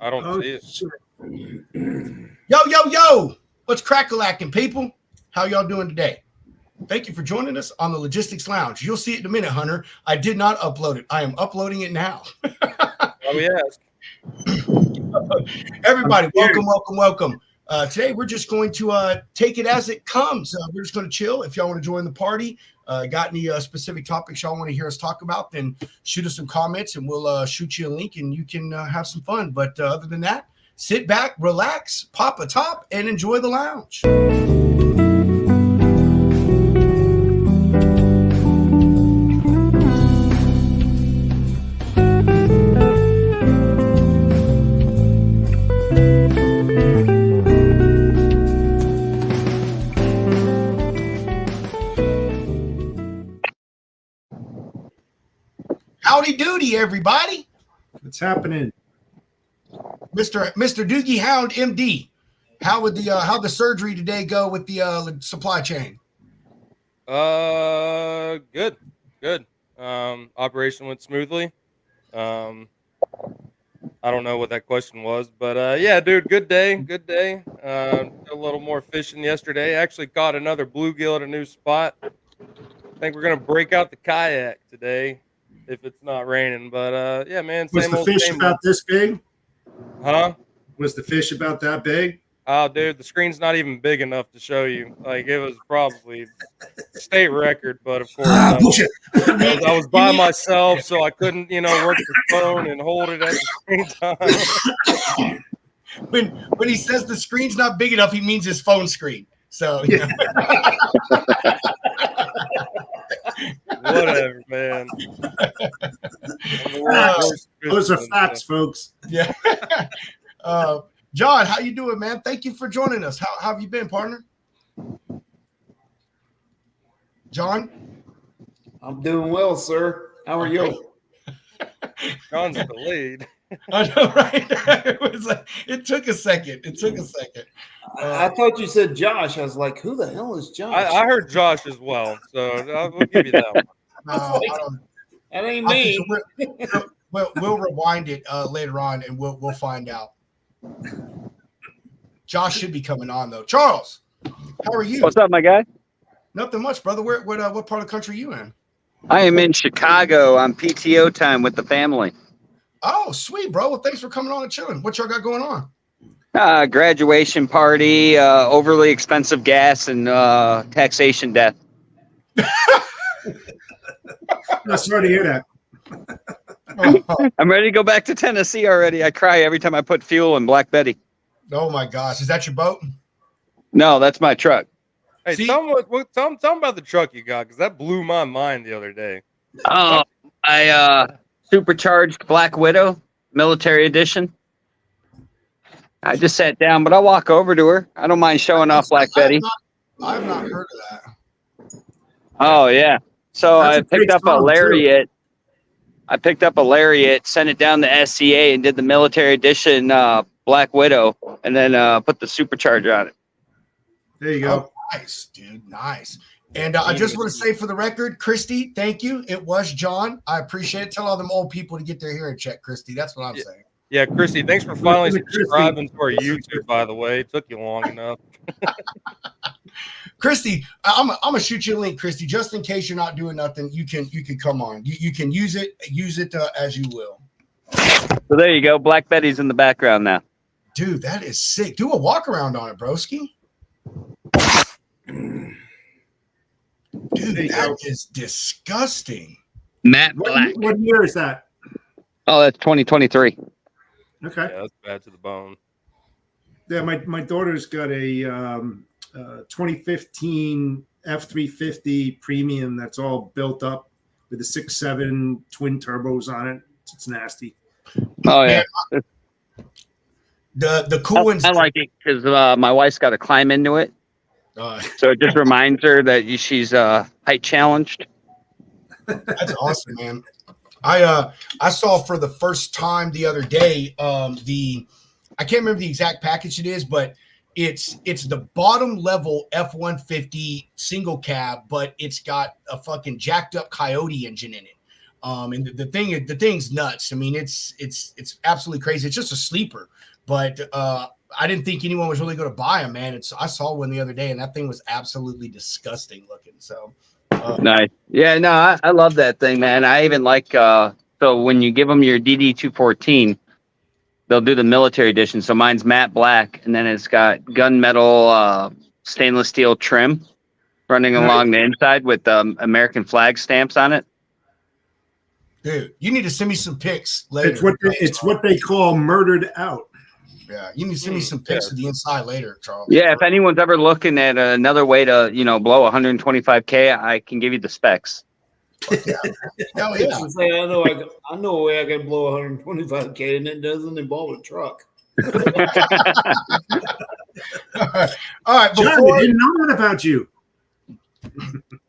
I don't see it. Shit. Yo. What's crack-a-lacking, people? How y'all doing today? Thank you for joining us on the Logistics Lounge. You'll see it in a minute, Hunter. I did not upload it. I am uploading it now. Yes. Everybody, welcome. Today, we're just going to take it as it comes. We're just going to chill. If y'all want to join the party, got any specific topics y'all want to hear us talk about, then shoot us some comments and we'll shoot you a link and you can have some fun. But other than that, sit back, relax, pop a top, and enjoy the lounge. Howdy doody, everybody. What's happening? Mr. Doogie Hound, MD. How'd the surgery today go with the supply chain? Good. Operation went smoothly. I don't know what that question was, but yeah, dude, good day. A little more fishing yesterday. Actually caught another bluegill at a new spot. I think we're gonna break out the kayak today if it's not raining. But yeah, man. Was the fish about this big? Huh? Was the fish about that big? Oh, dude, the screen's not even big enough to show you. Like, it was probably state record, but of course, I was by myself, so I couldn't, work the phone and hold it at the same time. When he says the screen's not big enough, he means his phone screen. So, Whatever, man. Those are facts, folks. Yeah. John, how you doing, man? Thank you for joining us. How have you been, partner? John? I'm doing well, sir. How are you? John's the lead. I know, right? It took a second. I thought you said Josh. I was like, who the hell is Josh? I heard Josh as well, so we'll give you that one. No, that ain't me. We'll rewind it later on, and we'll find out. Josh should be coming on though. Charles, how are you? What's up, my guy? Nothing much, brother. What part of the country are you in? I am in Chicago on PTO time with the family. Oh, sweet, bro. Well, thanks for coming on and chilling. What y'all got going on? Graduation party, overly expensive gas, and taxation death. I'm sorry to hear that. I'm ready to go back to Tennessee already. I cry every time I put fuel in Black Betty. Oh my gosh, is that your boat? No, that's my truck. Hey, tell me about the truck you got, because that blew my mind the other day. Oh, I supercharged Black Widow, military edition. I just sat down, but I'll walk over to her. I don't mind showing off Black Betty. I've not heard of that. Oh yeah. So That's I picked up a Lariat. Sent it down to SCA, and did the military edition Black Widow, and then put the supercharger on it. There you go. Oh, nice, dude. Nice. And I just want to say for the record, Christy, thank you. It was John. I appreciate it. Tell all them old people to get their hearing checked, Christy. That's what I'm saying. Yeah, Christy, thanks for finally subscribing to our YouTube, by the way. It took you long enough. Christy, I'm gonna shoot you a link, Christy, just in case you're not doing nothing. You can come on. You can use it as you will. So there you go. Black Betty's in the background now. Dude, that is sick. Do a walk around on it, broski. Dude, that is disgusting. Matte Black. What year is that? Oh, that's 2023. Okay. Yeah, that's bad to the bone. Yeah, my daughter's got a 2015 F350 Premium that's all built up with the 6.7 twin turbos on it. It's nasty. Oh yeah. The cool ones. I like it because my wife's got to climb into it, so it just reminds her that she's height challenged. That's awesome, man. I saw for the first time the other day I can't remember the exact package it is, but it's the bottom level F-150 single cab, but it's got a fucking jacked up Coyote engine in it. And the thing's nuts. I mean, it's absolutely crazy. It's just a sleeper, but I didn't think anyone was really going to buy them, man. I saw one the other day, and that thing was absolutely disgusting looking. So nice. Yeah, no, I love that thing, man. I even like so when you give them your DD214, they'll do the military edition. So mine's matte black, and then it's got gunmetal stainless steel trim running along the inside with American flag stamps on it. dude, you need to send me some pics later. It's what they call murdered out. Yeah, you need to send me some pics of the inside later, Charles. Yeah, if anyone's ever looking at another way to, blow 125K, I can give you the specs. Yeah. Hell yeah. Say, I know a way I can blow 125K, and it doesn't involve a truck. All right. John, we didn't know that about you.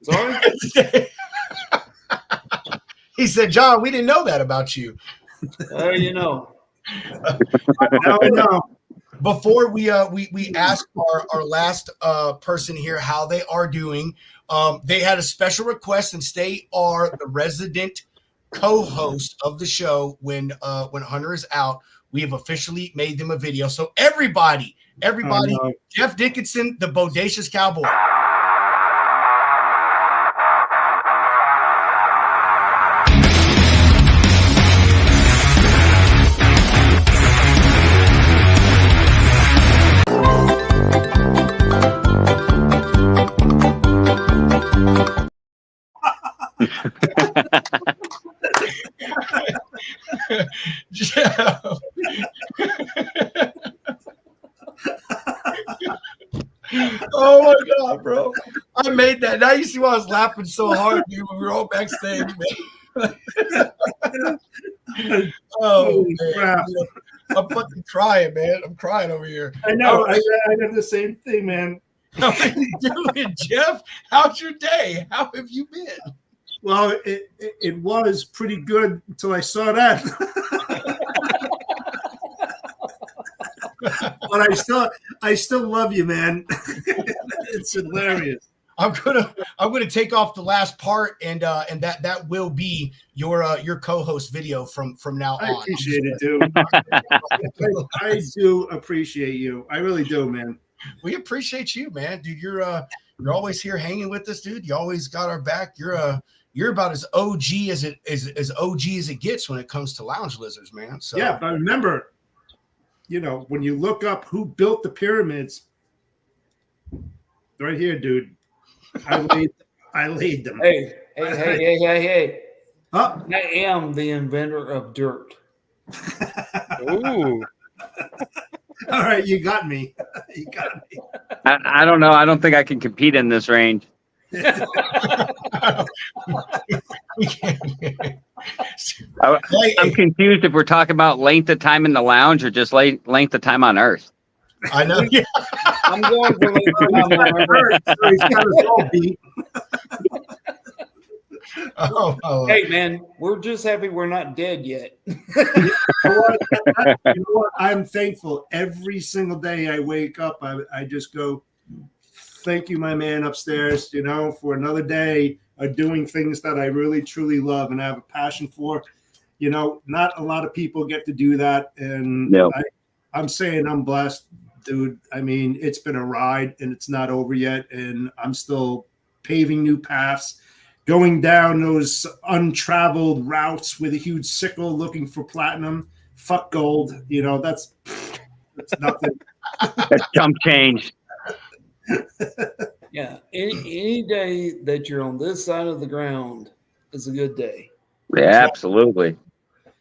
Sorry? He said, John, we didn't know that about you. You know. Now we know. Before we ask our last person here how they are doing, they had a special request, since they are the resident co-host of the show when Hunter is out. We have officially made them a video. So everybody, Jeff Dickinson, the Bodacious Cowboy. Jeff. Oh my God, bro. I made that. Now you see why I was laughing so hard, dude, when we were all backstage, man. Oh, man. Crap. I'm fucking crying, man. I'm crying over here. I know. I got the same thing, man. How are you doing, Jeff? How's your day? How have you been? Well, it was pretty good until I saw that. But I still love you, man. It's hilarious. I'm gonna take off the last part, and that will be your co-host video from now on. I appreciate it, dude. I do appreciate you. I really do, man. We appreciate you, man, dude. You're always here hanging with us, dude. You always got our back. You're about as OG as it gets when it comes to lounge lizards, man. So yeah, but remember, when you look up who built the pyramids, right here, dude. I laid them. Hey. Oh. I am the inventor of dirt. Ooh. All right, you got me. You got me. I don't know. I don't think I can compete in this range. I'm confused if we're talking about length of time in the lounge or just length of time on Earth. I know. Yeah. I'm going for length of time on Earth. Hey, man, we're just happy we're not dead yet. You know what? I'm thankful every single day I wake up. I just go, thank you, my man upstairs, for another day of doing things that I really, truly love and have a passion for. Not a lot of people get to do that. And no. I'm saying I'm blessed, dude. I mean, it's been a ride and it's not over yet. And I'm still paving new paths, going down those untraveled routes with a huge sickle looking for platinum. Fuck gold. That's nothing. That's chump change. Yeah, any day that you're on this side of the ground is a good day. Yeah, absolutely.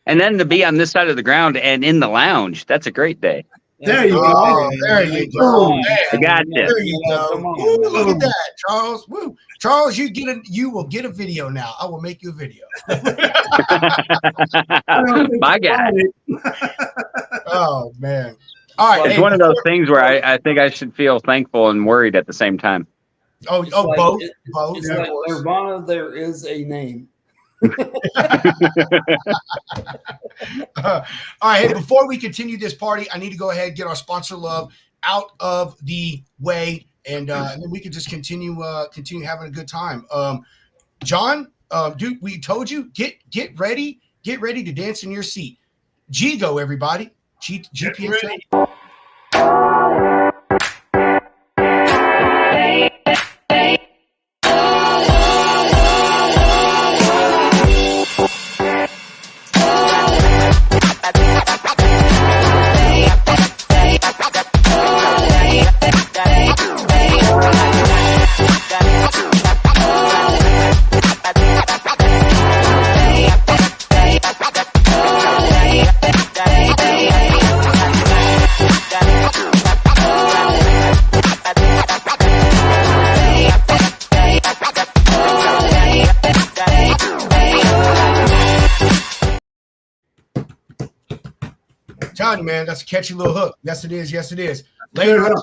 And then to be on this side of the ground and in the lounge, that's a great day. There you go. There you go. I got you. There you go. Ooh, look at that, Charles. Woo. Charles, you will get a video now. I will make you a video. My guy. Oh, man. All right. It's one of those things where I think I should feel thankful and worried at the same time. Both. It's like Nirvana, there is a name. All right. Hey, before we continue this party, I need to go ahead and get our sponsor love out of the way, and then we can just continue having a good time. John, dude, we told you, get ready to dance in your seat. Go, everybody. GPS. Telling you, man, that's a catchy little hook. Yes, it is. Yes, it is. Lane Runner.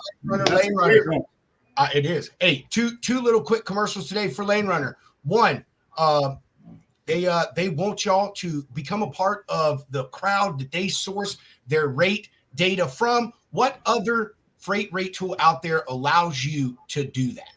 It is. Hey, two little quick commercials today for Lane Runner. One, they want y'all to become a part of the crowd that they source their rate data from. What other freight rate tool out there allows you to do that?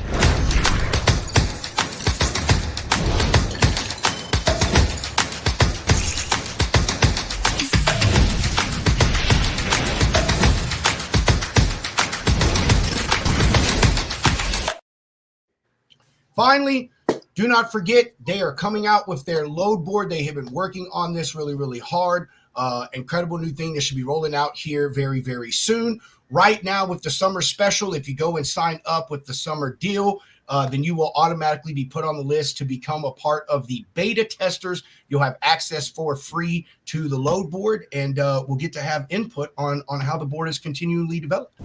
Finally, do not forget, they are coming out with their load board. They have been working on this really, really hard. Incredible new thing that should be rolling out here very, very soon. Right now with the summer special, if you go and sign up with the summer deal, then you will automatically be put on the list to become a part of the beta testers. You'll have access for free to the load board, and we'll get to have input on how the board is continually developed.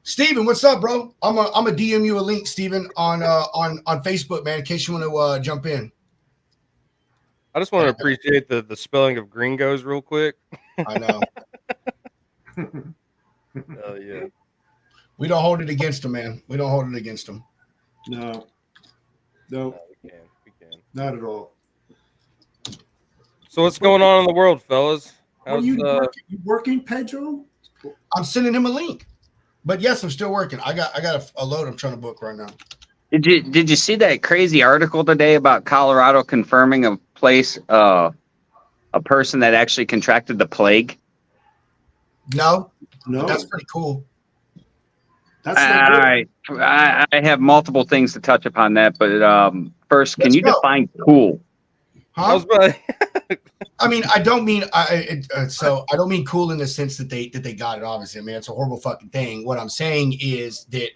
Steven, what's up, bro? I'm a DM you a link, Steven, on Facebook, man, in case you want to jump in. I just want to appreciate the spelling of gringos real quick. I know. Oh yeah. We don't hold it against them, man. We don't hold it against them. No, We can. not at all. So what's going on in the world, fellas? Are you working, Pedro? I'm sending him a link. But yes, I'm still working. I got a load I'm trying to book right now. Did you see that crazy article today about Colorado confirming a place, a person that actually contracted the plague? No, that's pretty cool. That's all right. I have multiple things to touch upon that, but first, can you define cool? Huh? I mean, I don't mean I don't mean cool in the sense that they got it. Obviously, I mean it's a horrible fucking thing. What I'm saying is that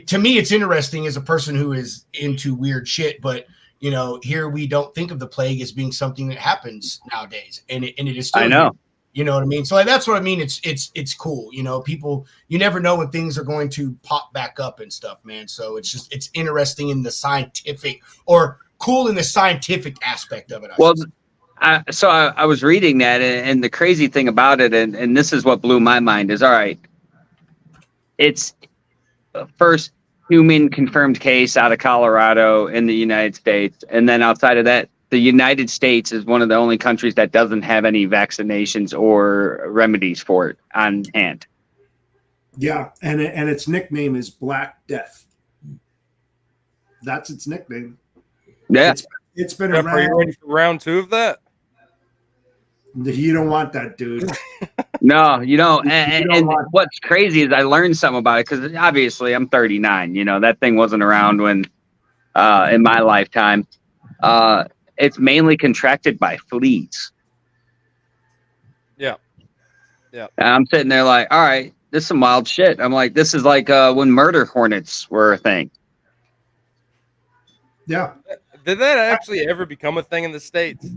to me it's interesting as a person who is into weird shit. But you know, here we don't think of the plague as being something that happens nowadays, and it is still. I know. Here. You know what I mean? So that's what I mean. It's cool. You know, people, you never know when things are going to pop back up and stuff, man. So it's interesting in the scientific or cool in the scientific aspect of it. I was reading that, and the crazy thing about it, and this is what blew my mind, is all right. It's first human confirmed case out of Colorado in the United States, and then outside of that, the United States is one of the only countries that doesn't have any vaccinations or remedies for it on hand. Yeah, and its nickname is Black Death. That's its nickname. Yeah, it's been around. Are you ready for round 2 of that? You don't want that, dude. No, you don't. And what's crazy is I learned something about it because obviously I'm 39. You know, that thing wasn't around when in my lifetime. It's mainly contracted by fleas. Yeah. And I'm sitting there like, all right, this is some wild shit. I'm like, this is like when murder hornets were a thing. Yeah. Did that actually ever become a thing in the States?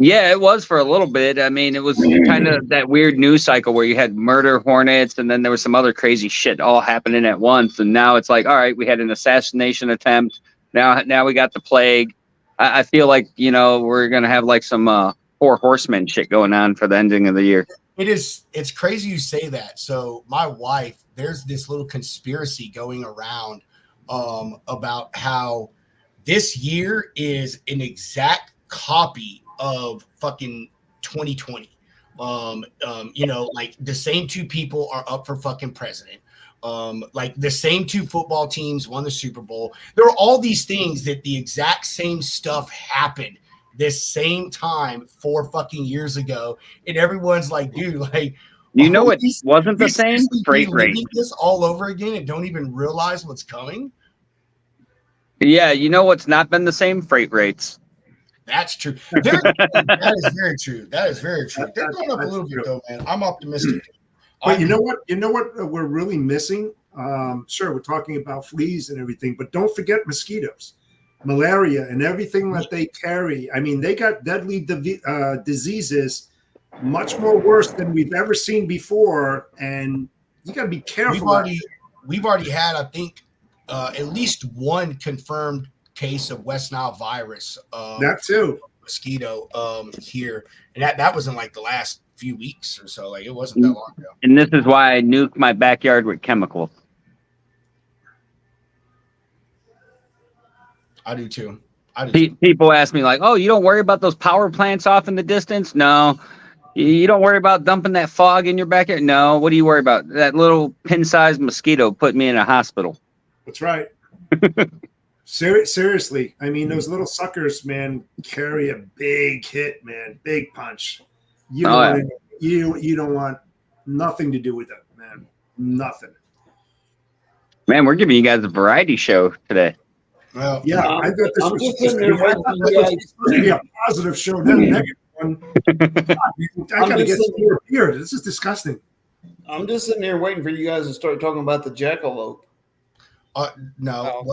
Yeah, it was for a little bit. I mean, it was kind of that weird news cycle where you had murder hornets and then there was some other crazy shit all happening at once. And now it's like, all right, we had an assassination attempt. Now we got the plague. I feel like, we're going to have like some Four Horsemen shit going on for the ending of the year. It's crazy you say that. So my wife, there's this little conspiracy going around about how this year is an exact copy of fucking 2020. Like the same two people are up for fucking president. Like the same two football teams won the Super Bowl. There are all these things that the exact same stuff happened this same time 4 fucking years ago, and everyone's like, dude, like, it wasn't the same? Freight rate. This all over again and don't even realize what's coming. Yeah, what's not been the same? Freight rates. That's true. That is very true. That is very true. They're going up a little bit though, man. I'm optimistic. But you know what? You know what we're really missing? Sure, we're talking about fleas and everything, but don't forget mosquitoes, malaria, and everything that they carry. I mean, they got deadly diseases, much more worse than we've ever seen before, and you got to be careful. We've already had, I think, at least one confirmed case of West Nile virus. That too. Mosquito here, and that was in like the last few weeks or so. Like it wasn't that long ago. And this is why I nuke my backyard with chemicals. I do too. People ask me like, "Oh, you don't worry about those power plants off in the distance?" No. You don't worry about dumping that fog in your backyard? No. What do you worry about? That little pin-sized mosquito put me in a hospital. That's right. Seriously, I mean, those little suckers, man, carry a big hit, man, big punch. You don't want nothing to do with it, man. Nothing. Man, we're giving you guys a variety show today. Well, yeah, I thought this was supposed to be a positive show, not a negative one. I gotta get some more beer. This is disgusting. I'm just sitting here waiting for you guys to start talking about the jackalope. No,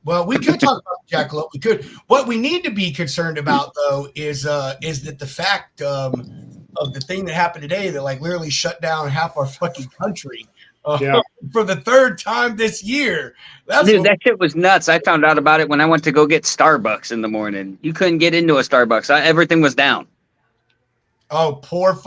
well, we could talk about jackalope. We could. What we need to be concerned about, though, is that the fact of the thing that happened today that like literally shut down half our fucking country for the third time this year. Dude, that shit was nuts. I found out about it when I went to go get Starbucks in the morning. You couldn't get into a Starbucks. Everything was down. Oh,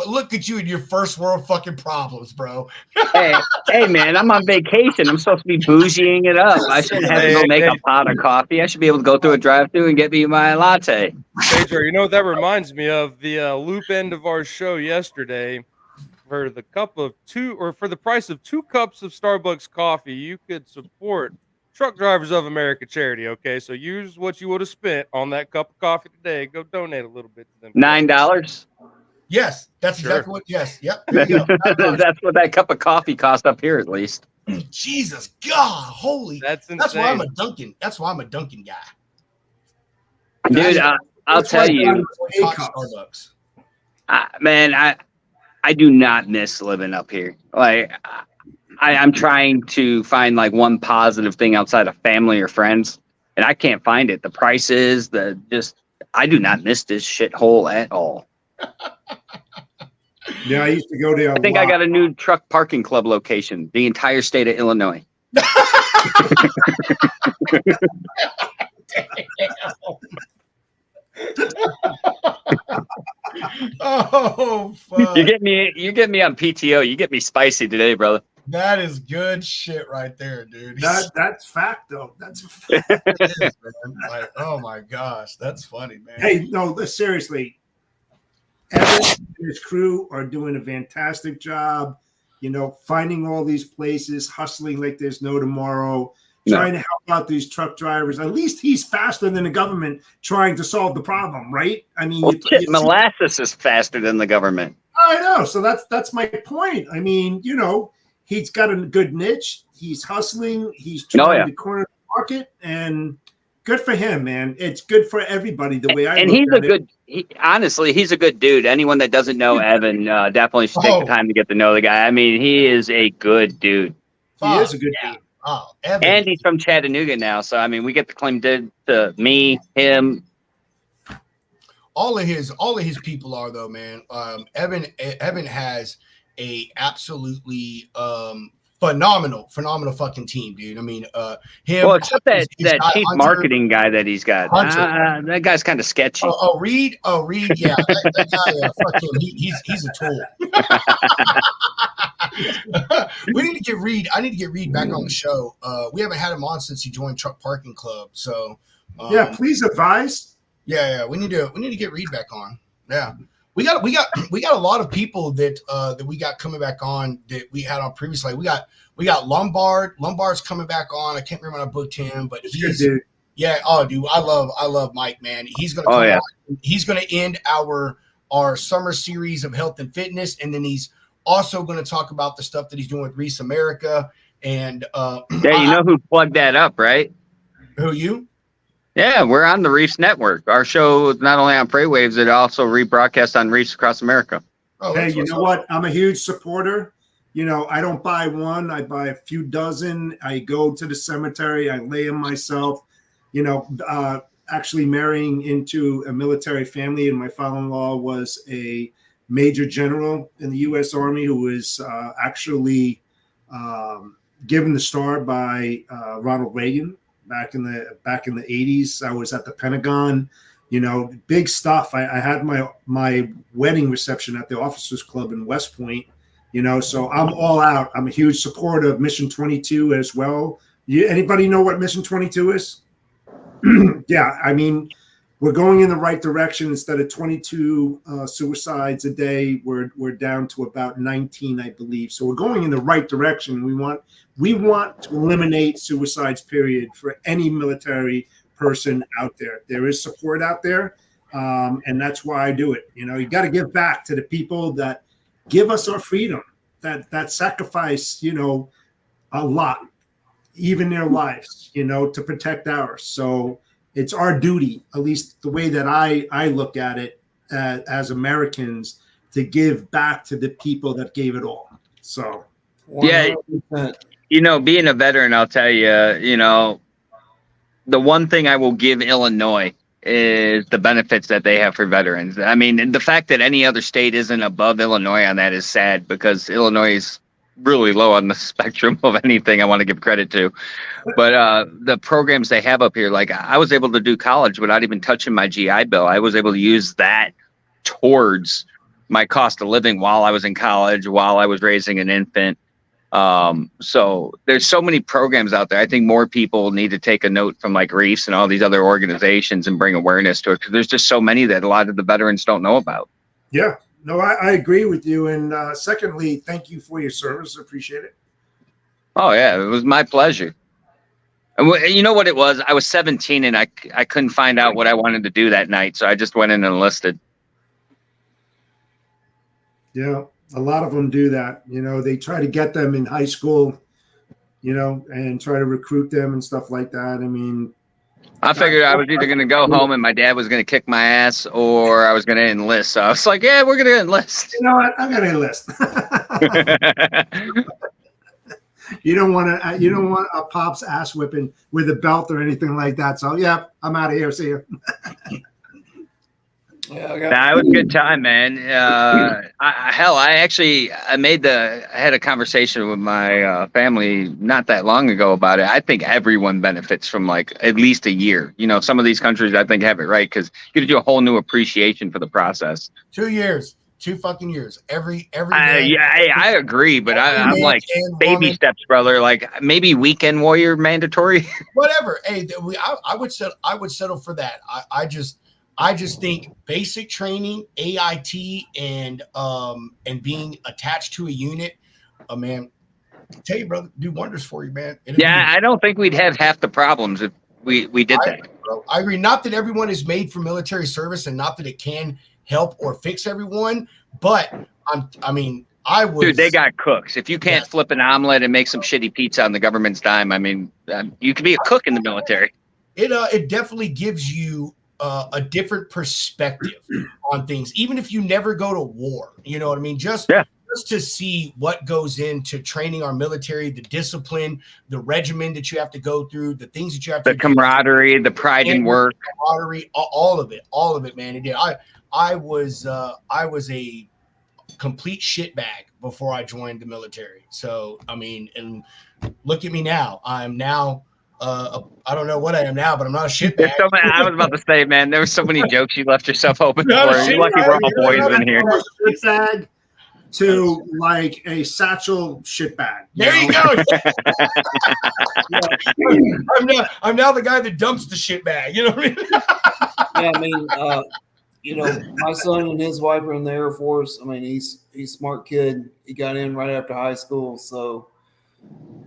look at you and your first world fucking problems, bro. hey, man, I'm on vacation. I'm supposed to be bougieing it up. I shouldn't have to go make a pot of coffee. I should be able to go through a drive-thru and get me my latte. Pedro, you know what that reminds me of? The loop end of our show yesterday. For the price of 2 cups of Starbucks coffee, you could support Truck Drivers of America charity. Okay, so use what you would have spent on that cup of coffee today. Go donate a little bit to them. $9. Yes, that's exactly what. Yes, yep. There you go. That's what that cup of coffee cost up here, at least. Jesus, God, holy! That's insane. That's why I'm a Dunkin'. That's why I'm a Dunkin' guy. Dude, I'll tell you, Starbucks. Man, I do not miss living up here. Like, I'm trying to find like one positive thing outside of family or friends, and I can't find it. The prices, I do not miss this shithole at all. Yeah, I used to go there. I think I got a new truck parking club location, the entire state of Illinois. Oh, fuck. You get me on PTO. You get me spicy today, brother. That is good shit right there, dude. That's fact, though. That's a fact. It is, man. Like, oh my gosh, that's funny, man. Hey, no, seriously. Evan and his crew are doing a fantastic job, finding all these places, hustling like there's no tomorrow, trying to help out these truck drivers. At least he's faster than the government trying to solve the problem, right? I mean, molasses is faster than the government. I know. So that's my point. I mean, he's got a good niche. He's hustling. He's trying to corner the market, and good for him, man. It's good for everybody the way I and look he's at a good honestly, he's a good dude. Anyone that doesn't know Evan definitely should take the time to get to know the guy. I mean, he is a good dude. He is a good dude. Oh, Evan. And he's from Chattanooga now, so I mean, we get to claim to me, him. all of his people are though, man. Evan has a absolutely phenomenal fucking team, dude. I mean, him. Well, except that his guy chief Hunter, marketing guy that he's got. That guy's kind of sketchy. Reed, yeah, that guy, fuck him. He's a tool. We need to get Reed. I need to get Reed back on the show. We haven't had him on since he joined Truck Parking Club. So yeah, please advise. Yeah, we need to get Reed back on. Yeah. We got a lot of people that we got coming back on that we had on previously. We got Lombard. Lombard's coming back on. I can't remember when I booked him, but he's good, dude. Yeah. Oh, dude, I love Mike, man. He's gonna come on. He's gonna end our summer series of health and fitness, and then he's also going to talk about the stuff that he's doing with Reese America. And who plugged that up, right? Who, you? Yeah, we're on the Reefs Network. Our show is not only on Freightwaves, it also rebroadcasts on Reefs across America. Oh, hey, you know what? I'm a huge supporter. You know, I don't buy one. I buy a few dozen. I go to the cemetery. I lay them myself. You know, actually marrying into a military family, and my father-in-law was a major general in the U.S. Army who was actually given the star by Ronald Reagan back in the 80s. I was at the Pentagon, you know, big stuff. I had my wedding reception at the Officers Club in West Point, you know, so I'm all out. I'm a huge supporter of Mission 22 as well. Anybody know what Mission 22 is? Yeah, I mean, we're going in the right direction. Instead of 22 suicides a day, we're down to about 19, I believe. So we're going in the right direction. We want to eliminate suicides, period, for any military person out there. There is support out there, and that's why I do it. You know, you got to give back to the people that give us our freedom, that sacrifice, you know, a lot, even their lives, you know, to protect ours. So it's our duty, at least the way that I look at it as Americans, to give back to the people that gave it all. So, 100%. Yeah, you know, being a veteran, I'll tell you, you know, the one thing I will give Illinois is the benefits that they have for veterans. I mean, the fact that any other state isn't above Illinois on that is sad, because Illinois is really low on the spectrum of anything I want to give credit to. But the programs they have up here, like I was able to do college without even touching my GI Bill. I was able to use that towards my cost of living while I was in college, while I was raising an infant. So there's so many programs out there. I think more people need to take a note from like Reefs and all these other organizations and bring awareness to it, because there's just so many that a lot of the veterans don't know about. Yeah, no, I agree with you. And secondly, thank you for your service. Appreciate it. Oh yeah, it was my pleasure. And you know what it was? I was 17 and I couldn't find out what I wanted to do that night, so I just went in and enlisted. Yeah, a lot of them do that. You know, they try to get them in high school, you know, and try to recruit them and stuff like that. I mean, I figured I was either going to go home and my dad was going to kick my ass, or I was going to enlist. So I was like, yeah, we're going to enlist. You know what? I'm going to enlist. You don't want a pop's ass whipping with a belt or anything like that. So yeah, I'm out of here. See you. Yeah, it was a good time, man. I had a conversation with my family not that long ago about it. I think everyone benefits from like at least a year. You know, some of these countries I think have it right, because you get a whole new appreciation for the process. 2 years. 2 fucking years. Every day. Yeah, I agree, but I'm like baby steps, brother. Like maybe weekend warrior mandatory. Whatever. Hey, I would settle for that. I just think basic training, AIT, and being attached to a unit, man, I tell you, brother, do wonders for you, man. I don't think we'd have half the problems if we did that. I agree. Not that everyone is made for military service, and not that it can help or fix everyone, but Dude, they got cooks. If you can't flip an omelet and make some shitty pizza on the government's dime, I mean, you can be a cook in the military. It definitely gives you a different perspective on things, even if you never go to war. You know what I mean? Just just to see what goes into training our military, the discipline, the regimen that you have to go through, the things that you have to The camaraderie, the pride in work, camaraderie, all of it, man. And yeah, I was a complete shitbag before I joined the military. So I mean, and look at me now. I'm now I don't know what I am now, but I'm not a shitbag. I was about to say, man, there were so many jokes you left yourself open No, for. You're lucky we're all boys in here. Shitbag to like a satchel shitbag. There you go. I'm now the guy that dumps the shitbag. You know what I mean? Yeah, I mean, you know, my son and his wife are in the Air Force. I mean, he's a smart kid. He got in right after high school, so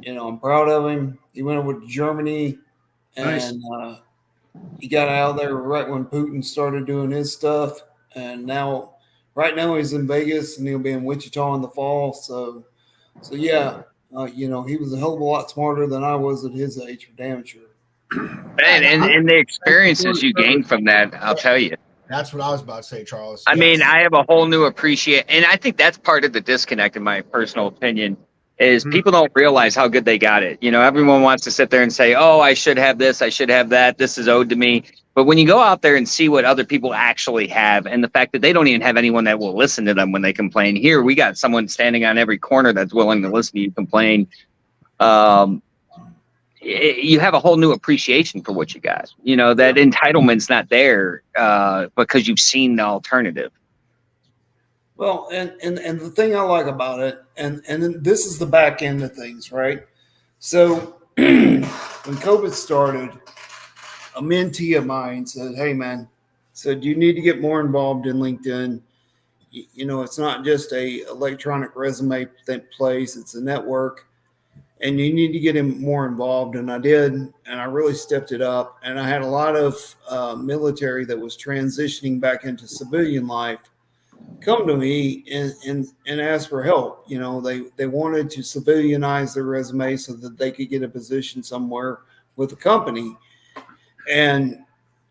you know, I'm proud of him. He went over to Germany, and he got out there right when Putin started doing his stuff. And right now he's in Vegas, and he'll be in Wichita in the fall. So yeah, you know, he was a hell of a lot smarter than I was at his age, for damn sure. And the experiences you gain from that, I'll tell you. That's what I was about to say, Charles. I mean, I have a whole new appreciation, and I think that's part of the disconnect, in my personal opinion, is people don't realize how good they got it. You know, everyone wants to sit there and say, oh, I should have this, I should have that, this is owed to me. But when you go out there and see what other people actually have, and the fact that they don't even have anyone that will listen to them when they complain. Here, we got someone standing on every corner that's willing to listen to you complain. You have a whole new appreciation for what you got. You know, that entitlement's not there because you've seen the alternative. Well, and the thing I like about it, and then this is the back end of things, right? So when COVID started, a mentee of mine said, hey, man, said you need to get more involved in LinkedIn. You know, it's not just a electronic resume place, it's a network. And you need to get him more involved. And I did, and I really stepped it up. And I had a lot of military that was transitioning back into civilian life come to me and ask for help. You know, they wanted to civilianize their resume so that they could get a position somewhere with the company. And,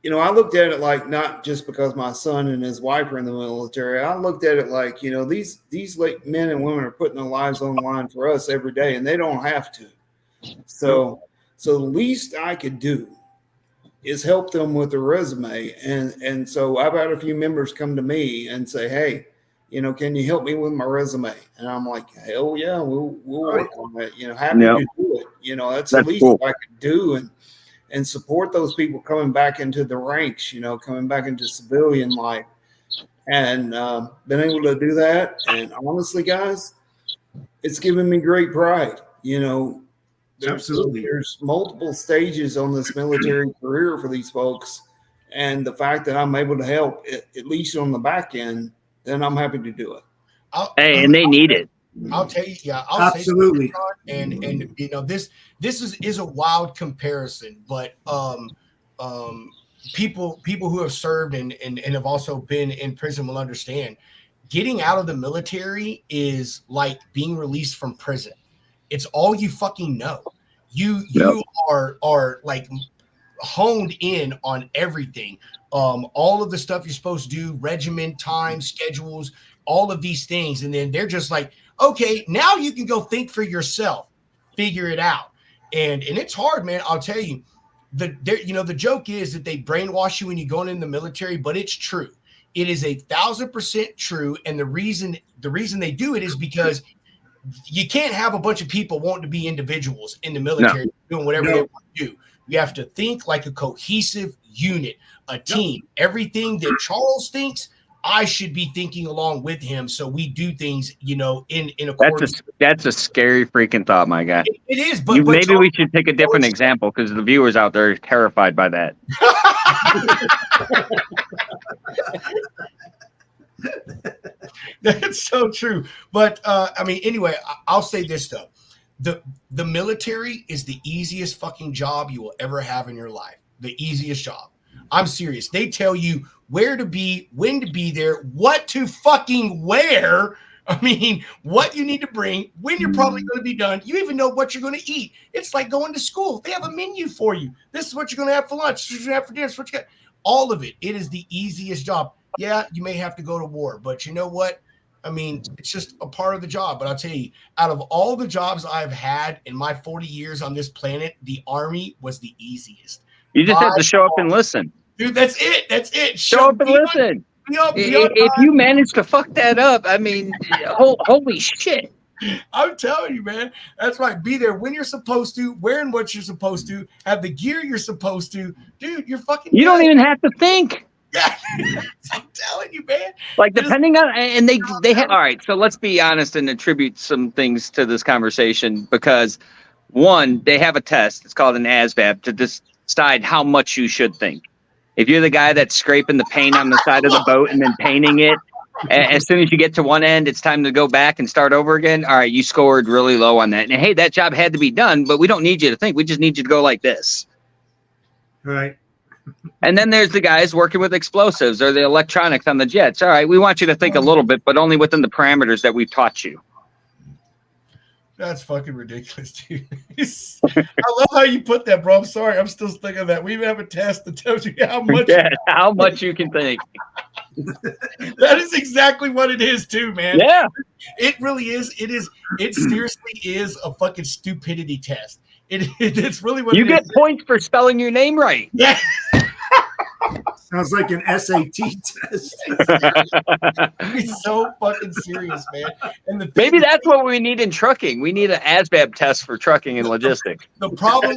you know, I looked at it like, not just because my son and his wife are in the military. I looked at it like, you know, these men and women are putting their lives on the line for us every day, and they don't have to. So the least I could do is help them with their resume. And so I've had a few members come to me and say, hey, you know, can you help me with my resume? And I'm like, hell yeah, we'll work on it. You know, happy to do it. You know, that's the least cool I could do. And support those people coming back into the ranks, you know, coming back into civilian life, and been able to do that. And honestly, guys, it's given me great pride. You know, there's multiple stages on this military career for these folks. And the fact that I'm able to help, at least on the back end, then I'm happy to do it. And they need it. I'll tell you, I'll absolutely. Say and you know, this is a wild comparison, but people who have served and have also been in prison will understand. Getting out of the military is like being released from prison. It's all you fucking know. You are like honed in on everything. All of the stuff you're supposed to do, regimen, time, schedules, all of these things, and then they're just like, okay, now you can go think for yourself, figure it out. And it's hard, man. I'll tell you, the joke is that they brainwash you when you go in the military, but it's true. It is 1,000% true. And the reason they do it is because you can't have a bunch of people wanting to be individuals in the military doing whatever they want to do. You have to think like a cohesive unit, a team. Everything that Charles thinks, I should be thinking along with him, so we do things, you know, in accordance. That's a scary freaking thought, my guy. It is, but maybe we should take a different example because the viewers out there are terrified by that. That's so true. But I mean, anyway, I'll say this though: the military is the easiest fucking job you will ever have in your life. The easiest job. I'm serious. They tell you where to be, when to be there, what to fucking wear. I mean, what you need to bring, when you're probably going to be done. You even know what you're going to eat. It's like going to school. They have a menu for you. This is what you're going to have for lunch. This is what you're going to have for dinner. This is what you got. All of it. It is the easiest job. Yeah, you may have to go to war, but you know what? I mean, it's just a part of the job. But I'll tell you, out of all the jobs I've had in my 40 years on this planet, the Army was the easiest. You just have to show up and listen. Dude, that's it. That's it. Show up and listen. If you manage to fuck that up, I mean, holy shit. I'm telling you, man. That's right. Be there when you're supposed to, wearing what you're supposed to, have the gear you're supposed to. Dude, you're fucking You don't even have to think. Yeah. I'm telling you, man. Like, depending on, and they have, all right, so let's be honest and attribute some things to this conversation, because one, they have a test. It's called an ASVAB to decide how much you should think. If you're the guy that's scraping the paint on the side of the boat and then painting it, as soon as you get to one end, it's time to go back and start over again. All right, you scored really low on that. And hey, that job had to be done, but we don't need you to think. We just need you to go like this. Right. And then there's the guys working with explosives or the electronics on the jets. All right, we want you to think a little bit, but only within the parameters that we've taught you. That's fucking ridiculous, dude. I love how you put that, bro. I'm sorry. I'm still thinking of that. We even have a test that tells you how much. Yeah, how much you can think. That is exactly what it is, too, man. Yeah. It really is. It seriously is a fucking stupidity test. It's really what you it get is. points for spelling your name right. Yeah. Sounds like an SAT test. It's so fucking serious, man. And Maybe that's what we need in trucking. We need an ASVAB test for trucking and logistics. The problem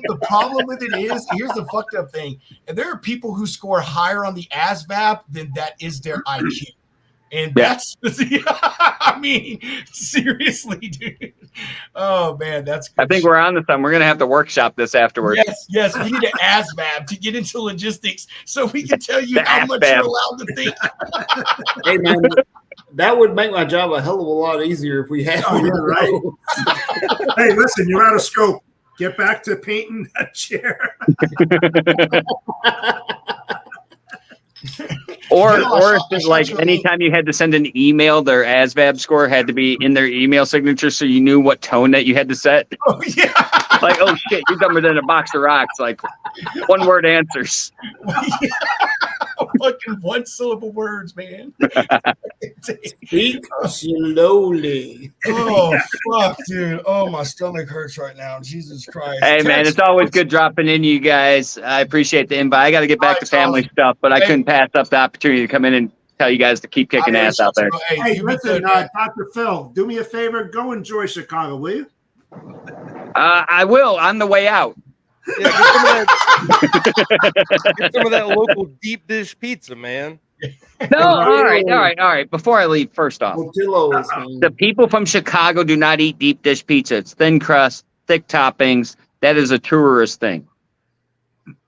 with it is, here's the fucked up thing. And there are people who score higher on the ASVAB than that is their IQ. And that's, I mean, seriously, dude. Oh, man, that's good. I think we're on to something. We're going to have to workshop this afterwards. Yes. We need an ASVAB to get into logistics so we can tell you how much you're allowed to think. Hey, man, that would make my job a hell of a lot easier if we had one. Yeah, right. Hey, listen, you're out of scope. Get back to painting that chair. Or if it's like anytime you had to send an email, their ASVAB score had to be in their email signature so you knew what tone that you had to set. Oh, yeah. Like, oh shit, you're dumber than a box of rocks. Like, one word answers. Fucking one syllable words, man. Speak slowly. Oh, fuck, dude. Oh, my stomach hurts right now. Jesus Christ. Hey, man, it's always good dropping in, you guys. I appreciate the invite. I got to get back to family stuff, but I couldn't pass up the opportunity to come in and tell you guys to keep kicking ass out there. Hey, listen, Dr. Phil, do me a favor. Go enjoy Chicago, will you? I will on the way out. Yeah, get some of that local deep dish pizza, man. No, all right. Before I leave, first off, the people from Chicago do not eat deep dish pizza. It's thin crust, thick toppings. That is a tourist thing.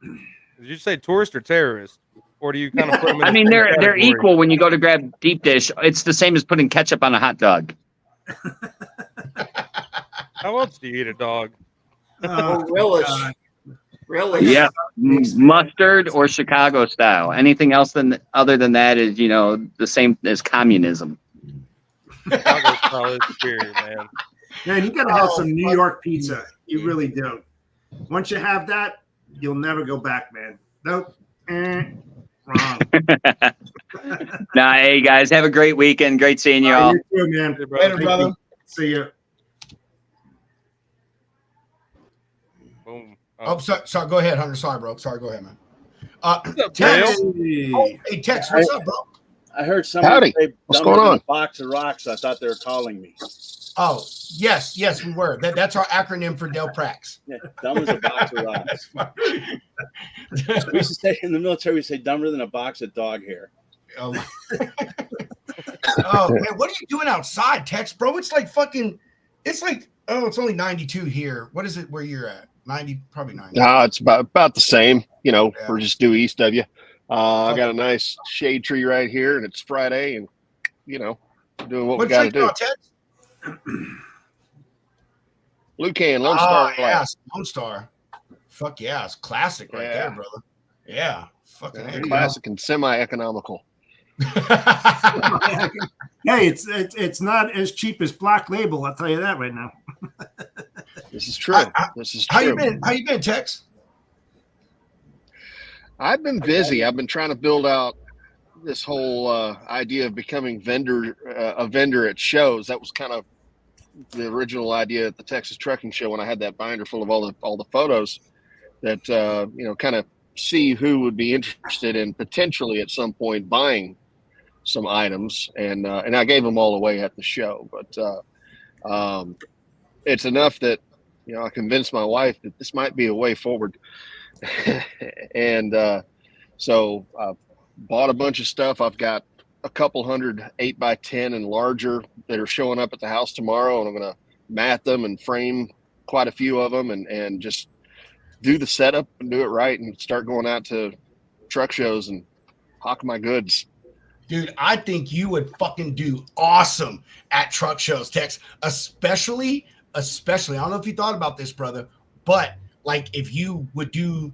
Did you say tourist or terrorist? Or do you kind of put them in I mean, they're equal when you go to grab deep dish. It's the same as putting ketchup on a hot dog. How else do you eat a dog? Relish. Relish. Yeah, mustard or Chicago style. Anything else other than that is, the same as communism. Chicago style is superior, man. Man, you gotta have some New York pizza. You really do. Once you have that, you'll never go back, man. Nope. Wrong. Nah, hey guys, have a great weekend. Great seeing you all. You too, man. Hey, brother. Later, brother. See you. Boom. Oh, sorry. Go ahead, Hunter. Sorry, bro. Sorry. Go ahead, man. up, Tex. Hey. Oh, hey, Tex. What's up, bro? I heard somebody say What's dumber going than on? a box of rocks. I thought they were calling me. Oh, yes, we were. That's our acronym for Del Prax. Yeah, dumb as a box of rocks. We used to say in the military, we say dumber than a box of dog hair. Oh, man, what are you doing outside, Tex, bro? It's like fucking. It's like it's only 92 here. What is it where you're at? 90, probably 90. It's about the same. Yeah. We're just due east of you. I got a nice shade tree right here, and it's Friday, and doing what we got to do. Tex? Blue Can, Lone Star. Yes, Lone Star. Fuck yeah, it's classic right there, brother. Yeah, fucking Classic and semi-economical. Hey, it's not as cheap as Black Label. I'll tell you that right now. This is true. This is true. How you been, Tex? I've been busy. I've been trying to build out this whole idea of becoming a vendor at shows. That was kind of the original idea at the Texas Trucking Show when I had that binder full of all the photos that kind of see who would be interested in potentially at some point buying some items, and I gave them all away at the show. But it's enough that I convinced my wife that this might be a way forward, and so I bought a bunch of stuff. I've got a couple hundred 8x10 and larger that are showing up at the house tomorrow, and I'm going to mat them and frame quite a few of them, and just do the setup and do it right and start going out to truck shows and hawk my goods. Dude, I think you would fucking do awesome at truck shows, Tex, especially, I don't know if you thought about this, brother, but like if you would do,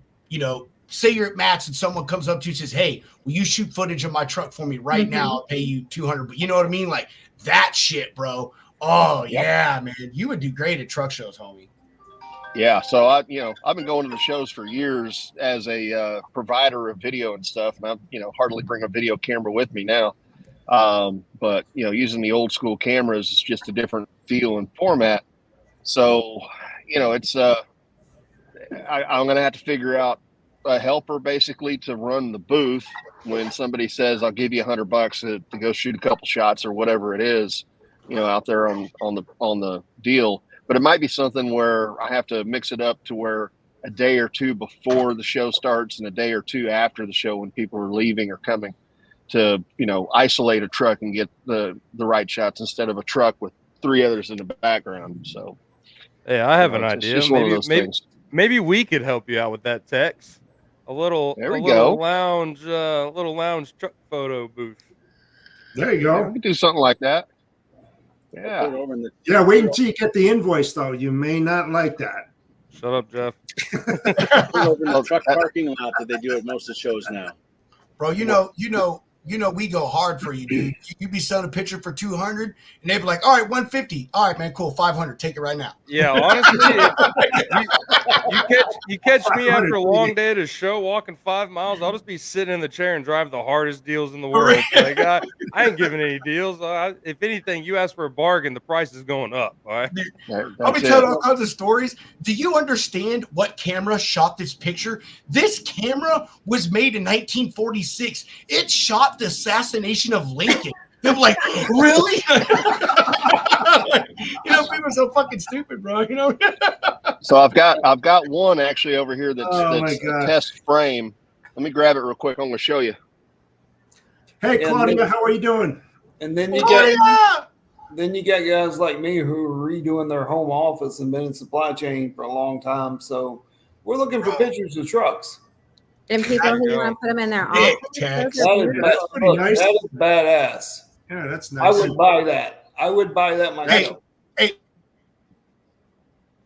say you're at Matt's and someone comes up to you and says, hey, will you shoot footage of my truck for me right now? I'll pay you $200. But you know what I mean? Like that shit, bro. Oh, yep. Yeah, man. You would do great at truck shows, homie. Yeah. So I've been going to the shows for years as a provider of video and stuff. And I, hardly bring a video camera with me now. But, using the old school cameras is just a different feel and format. So, it's, I'm going to have to figure out a helper basically to run the booth when somebody says, I'll give you $100 to go shoot a couple shots or whatever it is, out there on the deal. But it might be something where I have to mix it up to where a day or two before the show starts and a day or two after the show when people are leaving or coming to, isolate a truck and get the right shots instead of a truck with three others in the background. So, hey, I have an idea. Maybe we could help you out with that, Tex. A little lounge truck photo booth. There you go. We could do something like that. Yeah. Yeah, wait until you get the invoice, though. You may not like that. Shut up, Jeff. Over in the truck parking lot that they do at most of the shows now. Bro, we go hard for you, dude. You be selling a picture for $200, and they be like, all right, $150. All right, man, cool, $500. Take it right now. Yeah, honestly, you catch me after a long day at a show walking 5 miles. I'll just be sitting in the chair and drive the hardest deals in the world. Like I ain't giving any deals. If anything, you ask for a bargain, the price is going up. All right. I'll be telling all kinds of stories. Do you understand what camera shot this picture? This camera was made in 1946. It shot the assassination of Lincoln. They're like, really? People are so fucking stupid, bro. So I've got one actually over here that's a test frame. Let me grab it real quick. I'm going to show you. Hey, Claudia, how are you doing? And then you got guys like me who are redoing their home office and been in supply chain for a long time. So we're looking for pictures of trucks. And people who want to put them in their office. That's pretty nice. That is badass. Yeah, that's nice. I would buy that. I would buy that myself. Hey.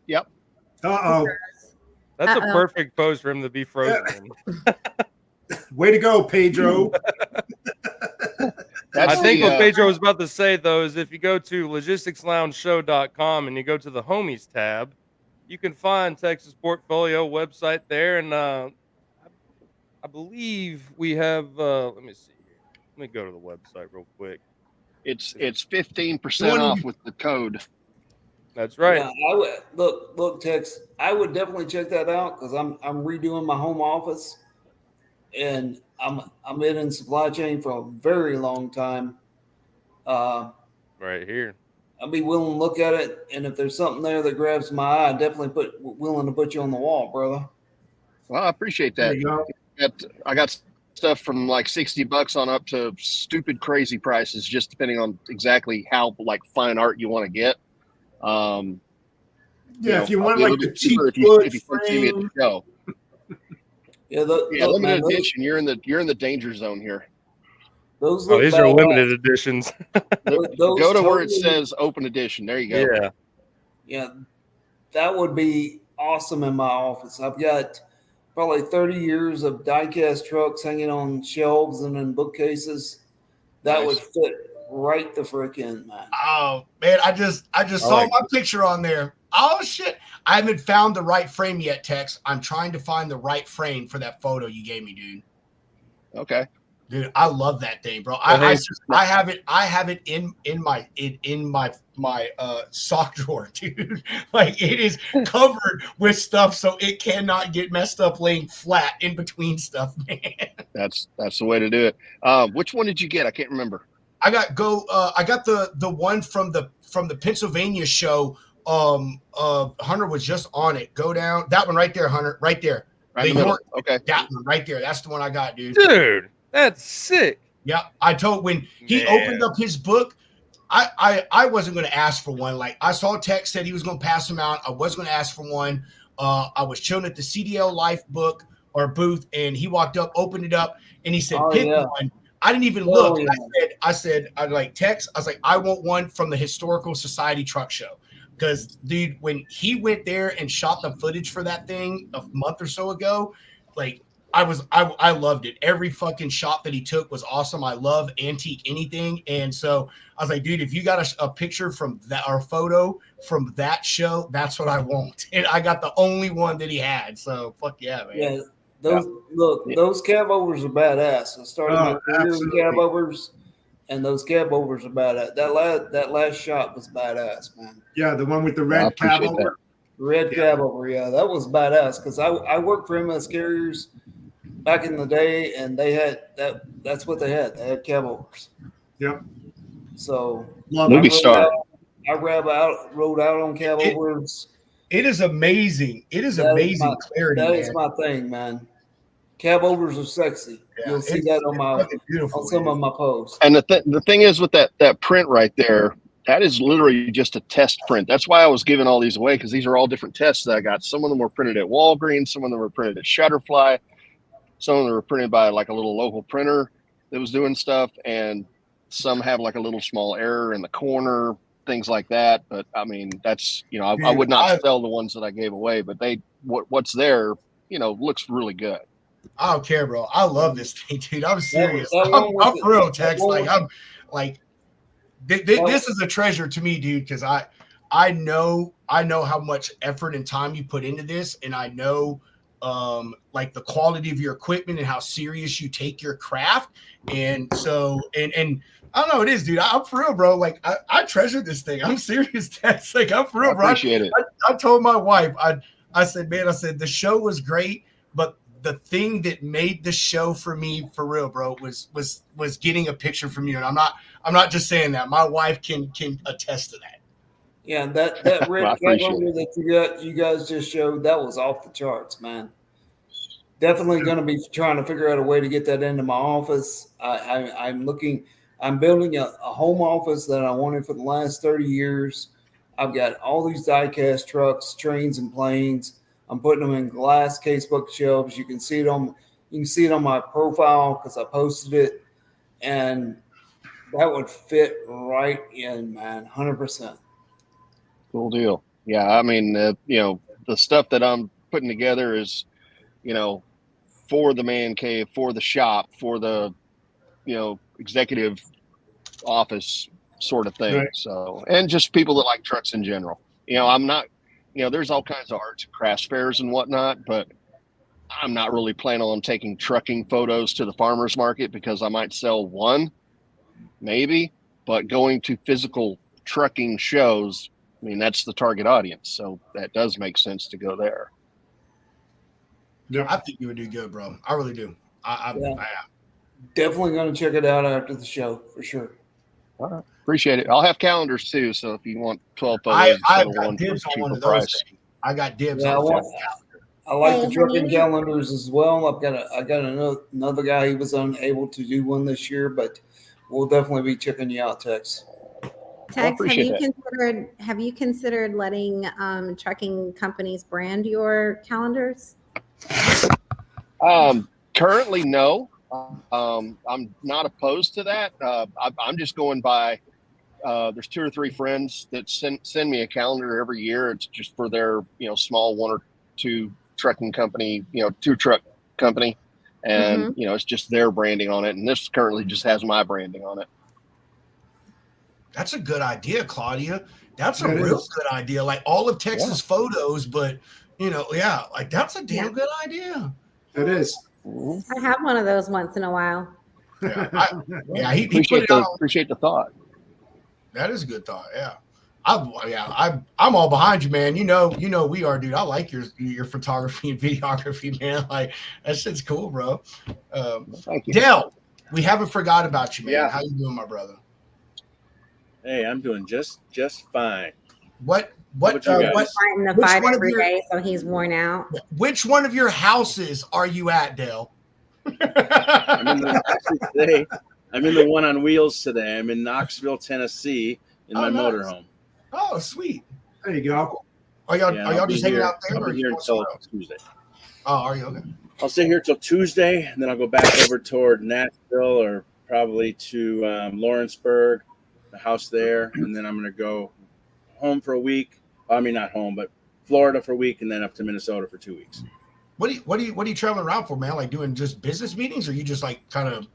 Yep. Uh-oh. That's a perfect pose for him to be frozen. Way to go, Pedro. I think what Pedro was about to say, though, is if you go to logisticsloungeshow.com and you go to the homies tab, you can find Texas Portfolio website there. And I believe we have, let me see here. Let me go to the website real quick. It's 15% off with the code. That's right. Yeah, I would look, Tex. I would definitely check that out because I'm redoing my home office, and I'm been in supply chain for a very long time. Right here. I'd be willing to look at it, and if there's something there that grabs my eye, I'd definitely willing to put you on the wall, brother. Well, I appreciate that. I got stuff from like $60 on up to stupid crazy prices, just depending on exactly how like fine art you want to get. If you want like the cheap if you come see me at the show. Limited edition. You're in the danger zone here. These are limited editions. Go to where it says open edition. There you go. Yeah, that would be awesome in my office. I've got probably 30 years of die-cast trucks hanging on shelves and in bookcases. That would fit right the frick in, man. Oh man, I just saw my picture on there. Oh shit. I haven't found the right frame yet, Tex. I'm trying to find the right frame for that photo you gave me, dude. Okay. Dude, I love that thing, bro. Well, hey, I have it in my sock drawer, dude. Like it is covered with stuff so it cannot get messed up laying flat in between stuff, man. That's the way to do it. Which one did you get? I can't remember. I got the one from the Pennsylvania show. Hunter was just on it. Go down that one right there, Hunter, right there. Right in the middle. Okay. That one right there. That's the one I got, dude. dude, that's sick. Yeah, I told when he opened up his book, I wasn't going to ask for one. Like I saw a text said he was going to pass them out. I was going to ask for one. I was chilling at the CDL Life book or booth, and he walked up, opened it up, and he said, "Pick one." I didn't even look. Yeah. I said, I like text. I was like, I want one from the Historical Society truck show. Because, dude, when he went there and shot the footage for that thing a month or so ago, like, I loved it. Every fucking shot that he took was awesome. I love antique anything. And so I was like, dude, if you got a picture from that or a photo from that show, that's what I want. And I got the only one that he had. So, fuck yeah, man. Yeah. Those cab overs are badass. I started with cab overs, and those cab overs are badass. That last shot was badass, man. Yeah, the one with the red cab over. Red cab over, yeah, that was badass. Because I worked for MS Carriers back in the day, and they had that. That's what they had. They had cab overs. Yep. So movie star. I rode out on cab overs. It is amazing. It is amazing clarity. That is my thing, man. Cab overs are sexy. Yeah, You'll see that on some of my posts. And the thing is with that print right there, that is literally just a test print. That's why I was giving all these away, because these are all different tests that I got. Some of them were printed at Walgreens, some of them were printed at Shutterfly, some of them were printed by like a little local printer that was doing stuff, and some have like a little small error in the corner, things like that. But I mean, that's, you know, I would not sell the ones that I gave away, but what's there, you know, looks really good. I don't care, bro. I love this thing, dude. I'm serious. I'm for real, Tex. Like I'm like this is a treasure to me, dude, because I know how much effort and time you put into this, and I know like the quality of your equipment and how serious you take your craft. And so and I don't know, it is, dude. I'm for real, bro. Like I treasure this thing. I'm serious, Tex. Like I'm for real, bro. I appreciate it. I told my wife, I said, man, the show was great, but the thing that made the show for me, for real, bro, was getting a picture from you. And I'm not just saying that. My wife can attest to that. Yeah, that red cab over that you guys just showed, that was off the charts, man. Definitely going to be trying to figure out a way to get that into my office. I'm building a home office that I wanted for the last 30 years. I've got all these die-cast trucks, trains, and planes. I'm putting them in glass casebook shelves. You can see it on my profile because I posted it, and that would fit right in, man, 100%. Cool deal. Yeah, I mean, you know, the stuff that I'm putting together is, you know, for the man cave, for the shop, for the, you know, executive office sort of thing. Right. So, and just people that like trucks in general. You know, I'm not. You know, there's all kinds of arts and crafts fairs and whatnot, but I'm not really planning on taking trucking photos to the farmer's market because I might sell one, maybe, but going to physical trucking shows, I mean, that's the target audience. So that does make sense to go there. Yeah, I think you would do good, bro. I really do. I definitely going to check it out after the show for sure. All right. Appreciate it. I'll have calendars too, so if you want 12 photos, I've got dibs on one of those things. I got dibs on one. I like the trucking calendars as well. I got another guy. He was unable to do one this year, but we'll definitely be checking you out, Tex. Tex, have you considered letting trucking companies brand your calendars? Currently, no. I'm not opposed to that. I'm just going by. There's 2 or 3 friends that send me a calendar every year. It's just for their, you know, small 1 or 2 trucking company, you know, 2 truck company, and you know, it's just their branding on it. And this currently just has my branding on it. That's a good idea, Claudia. That's a real good idea. Like all of Texas photos, but you know, like that's a damn good idea. It is. I have one of those once in a while. Yeah, he put it out. Appreciate the thought. That is a good thought. Yeah. I'm all behind you, man. You know, we are, dude. I like your photography and videography, man. Like that shit's cool, bro. Thank you. Dale, we haven't forgot about you, man. Yeah. How you doing, my brother? Hey, I'm doing just fine. What Fighting the which fight one of every your- day, so he's worn out. which one of your houses are you at, Dale? Today, I'm in the one on wheels today. I'm in Knoxville, Tennessee, in my nice. motorhome. Oh, sweet. There you go. Are y'all Yeah, I'll be just hanging here- out there? I'll Or are be you here going until somewhere else? Tuesday. Oh, are you? Okay. I'll stay here till Tuesday, and then I'll go back over toward Nashville or probably to Lawrenceburg, the house there, and then I'm going to go home for a week. I mean, not home, but Florida for a week, and then up to Minnesota for 2 weeks. What are you traveling around for, man? Like doing just business meetings, or you just like kind of?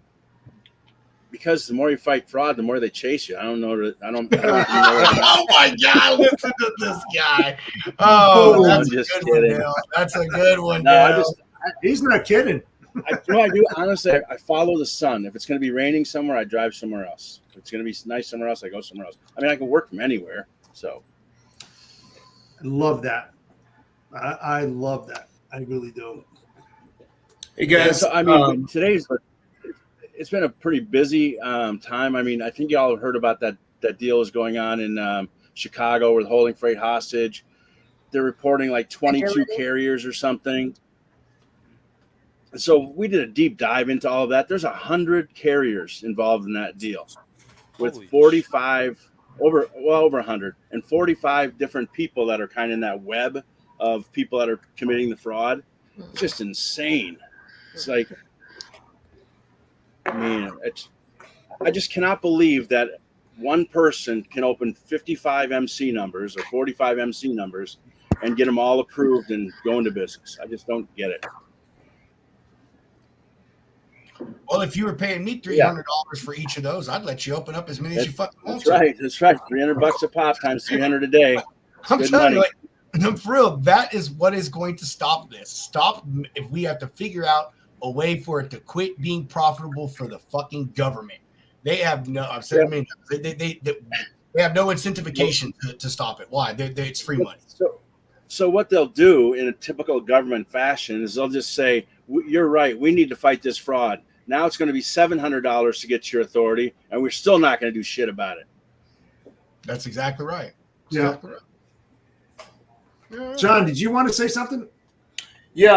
Because the more you fight fraud, the more they chase you. I don't know. I don't know. Oh my God! Listen to this guy. Oh, I'm that's just a good one, kidding. Dale. That's a good one, No, Dale. He's not kidding. I do honestly. I follow the sun. If it's going to be raining somewhere, I drive somewhere else. If it's going to be nice somewhere else, I go somewhere else. I mean, I can work from anywhere. So I love that. I love that. I really do. Hey guys, so, I mean, it's been a pretty busy time. I mean, I think y'all have heard about that deal is going on in Chicago with holding freight hostage. They're reporting like 22 carriers or something. So we did a deep dive into all of that. There's 100 carriers involved in that deal with Holy 45 over 100 and 45 different people that are kind of in that web of people that are committing the fraud. It's just insane. It's like, I mean, I just cannot believe that one person can open 55 MC numbers or 45 MC numbers and get them all approved and go into business. I just don't get it. Well, if you were paying me $300 for each of those, I'd let you open up as many as you fucking want. That's right. That's right. $300 a pop times 300 a day. I'm Good telling money. you, like, for real, that is what is going to stop this. Stop if we have to figure out a way for it to quit being profitable for the fucking government. They have no. I've said it they have no incentivization to stop it. Why? It's free money. So what they'll do in a typical government fashion is they'll just say, "You're right. We need to fight this fraud. Now it's going to be $700 to get your authority, and we're still not going to do shit about it." That's exactly right. Yeah. Exactly right. John, did you want to say something? Yeah,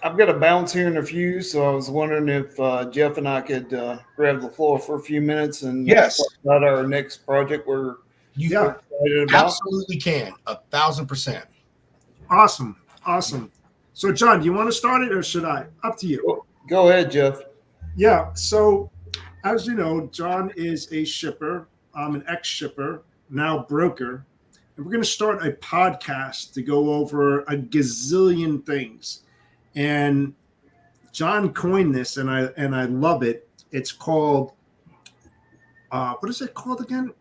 I've got a bounce here in a few, so I was wondering if Jeff and I could grab the floor for a few minutes and Yes. talk about our next project we're Yeah. excited about. Absolutely can. 1,000%. Awesome. So, John, do you want to start it or should I? Up to you. Go ahead, Jeff. Yeah. So, as you know, John is a shipper. I'm an ex-shipper, now broker. And we're going to start a podcast to go over a gazillion things. And John coined this, and I love it. It's called, what is it called again?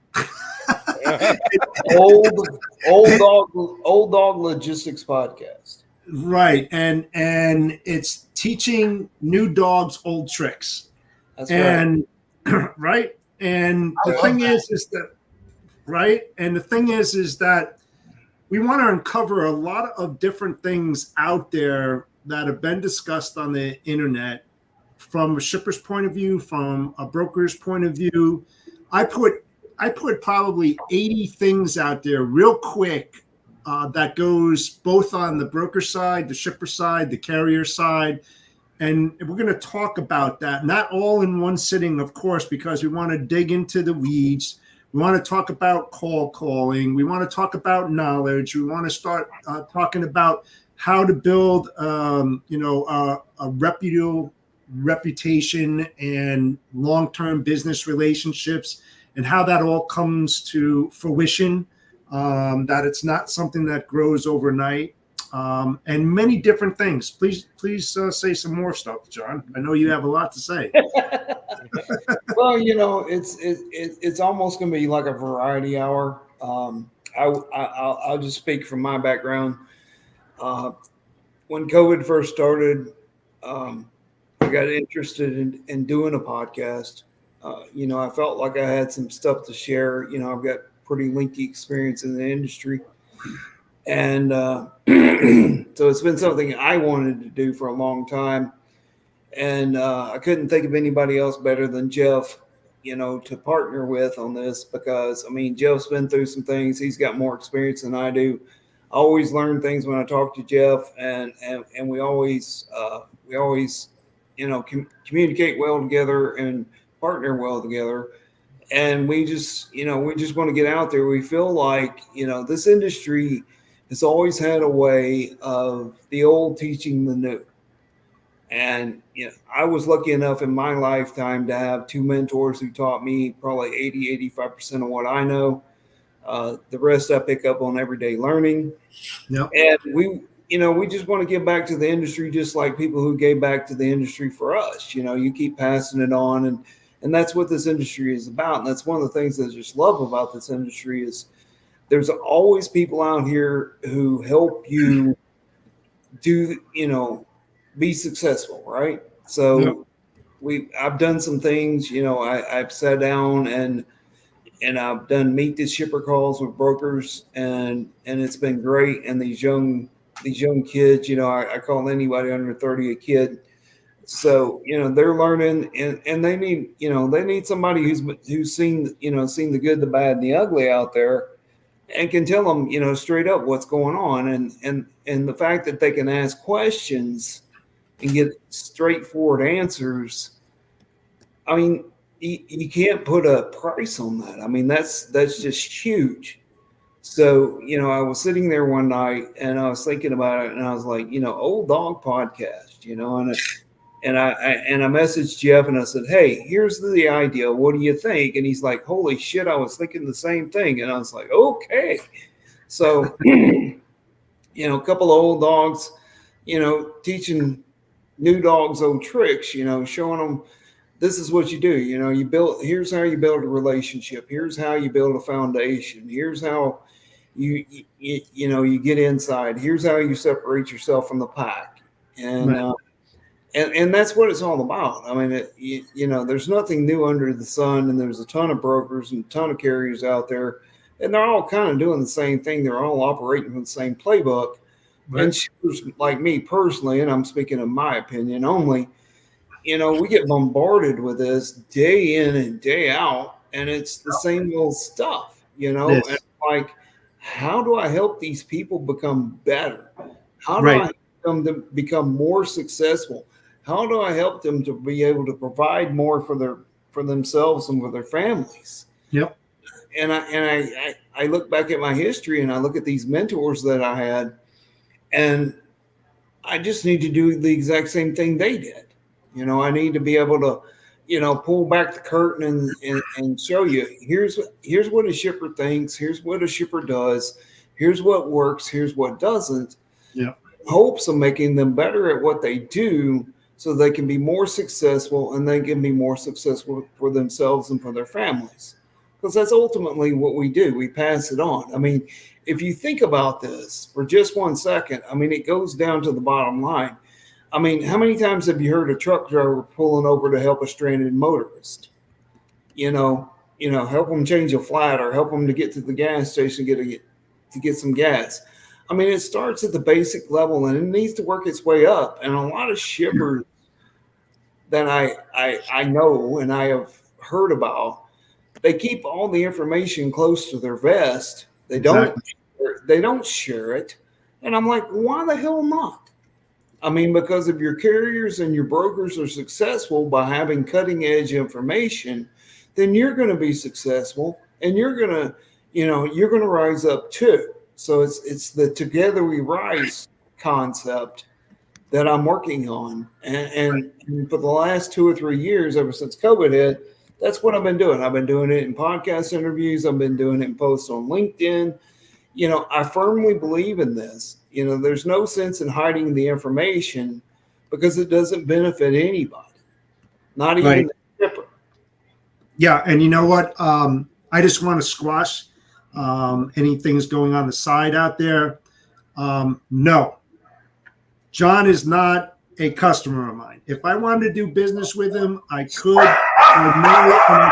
old dog logistics podcast. Right, and it's teaching new dogs old tricks. That's and right. And the thing is that right. And the thing is that we want to uncover a lot of different things out there that have been discussed on the internet from a shipper's point of view, from a broker's point of view. I put probably 80 things out there real quick that goes both on the broker side, the shipper side, the carrier side. And we're going to talk about that, not all in one sitting, of course, because we want to dig into the weeds. We want to talk about call calling. We want to talk about knowledge. We want to start talking about how to build, a reputable reputation and long-term business relationships, and how that all comes to fruition. That it's not something that grows overnight, and many different things. Please say some more stuff, John. I know you have a lot to say. Well, it's almost going to be like a variety hour. I'll just speak from my background. When COVID first started, I got interested in doing a podcast. I felt like I had some stuff to share. I've got pretty lengthy experience in the industry. And so it's been something I wanted to do for a long time. And I couldn't think of anybody else better than Jeff, to partner with on this because, Jeff's been through some things. He's got more experience than I do. I always learn things when I talk to Jeff, and we always communicate well together and partner well together. And we just want to get out there. We feel like, this industry has always had a way of the old teaching the new. And, I was lucky enough in my lifetime to have two mentors who taught me probably 85% of what I know. The rest I pick up on everyday learning. Yep. And we just want to give back to the industry, just like people who gave back to the industry for us. You keep passing it on, and that's what this industry is about. And that's one of the things that I just love about this industry is there's always people out here who help you be successful, right? So I've done some things, I've sat down and I've done meet the shipper calls with brokers, and it's been great. And these young kids, I call anybody under 30 a kid. So, they're learning, and they need somebody who's seen the good, the bad, and the ugly out there, and can tell them, straight up what's going on. And the fact that they can ask questions and get straightforward answers. You can't put a price on that. That's just huge. So, I was sitting there one night and I was thinking about it, and I was like, Old Dog Podcast, and I messaged Jeff and I said, hey, here's the idea. What do you think? And he's like, holy shit, I was thinking the same thing. And I was like, okay. So, a couple of old dogs, teaching new dogs old tricks, showing them this is what you do. Here's how you build a relationship. Here's how you build a foundation. Here's how you get inside. Here's how you separate yourself from the pack. And, Right. And that's what it's all about. There's nothing new under the sun, and there's a ton of brokers and a ton of carriers out there, and they're all kind of doing the same thing. They're all operating with the same playbook. Right. And shippers like me personally, and I'm speaking of my opinion only, we get bombarded with this day in and day out, and it's the same old stuff, Yes. And like, how do I help these people become better? How do Right. I help them to become more successful? How do I help them to be able to provide more for themselves and for their families? Yep. And I look back at my history and I look at these mentors that I had, and I just need to do the exact same thing they did. I need to be able to, pull back the curtain and show you here's what a shipper thinks, here's what a shipper does, here's what works, here's what doesn't. Yeah. Hopes of making them better at what they do so they can be more successful, and they can be more successful for themselves and for their families. Because that's ultimately what we do. We pass it on. If you think about this for just 1 second, it goes down to the bottom line. How many times have you heard a truck driver pulling over to help a stranded motorist? Help them change a flat or help them to get to the gas station to get some gas. It starts at the basic level and it needs to work its way up. And a lot of shippers that I know and I have heard about, they keep all the information close to their vest. They don't share it. And I'm like, why the hell not? Because if your carriers and your brokers are successful by having cutting edge information, then you're going to be successful, and you're going to rise up too. So it's the Together We Rise concept that I'm working on. And for the last 2 or 3 years, ever since COVID hit, that's what I've been doing. I've been doing it in podcast interviews. I've been doing it in posts on LinkedIn. I firmly believe in this. There's no sense in hiding the information because it doesn't benefit anybody, not even Right. the shipper. Yeah, and you know what? I just want to squash anything's going on the side out there. No, John is not a customer of mine. If I wanted to do business with him, I could. I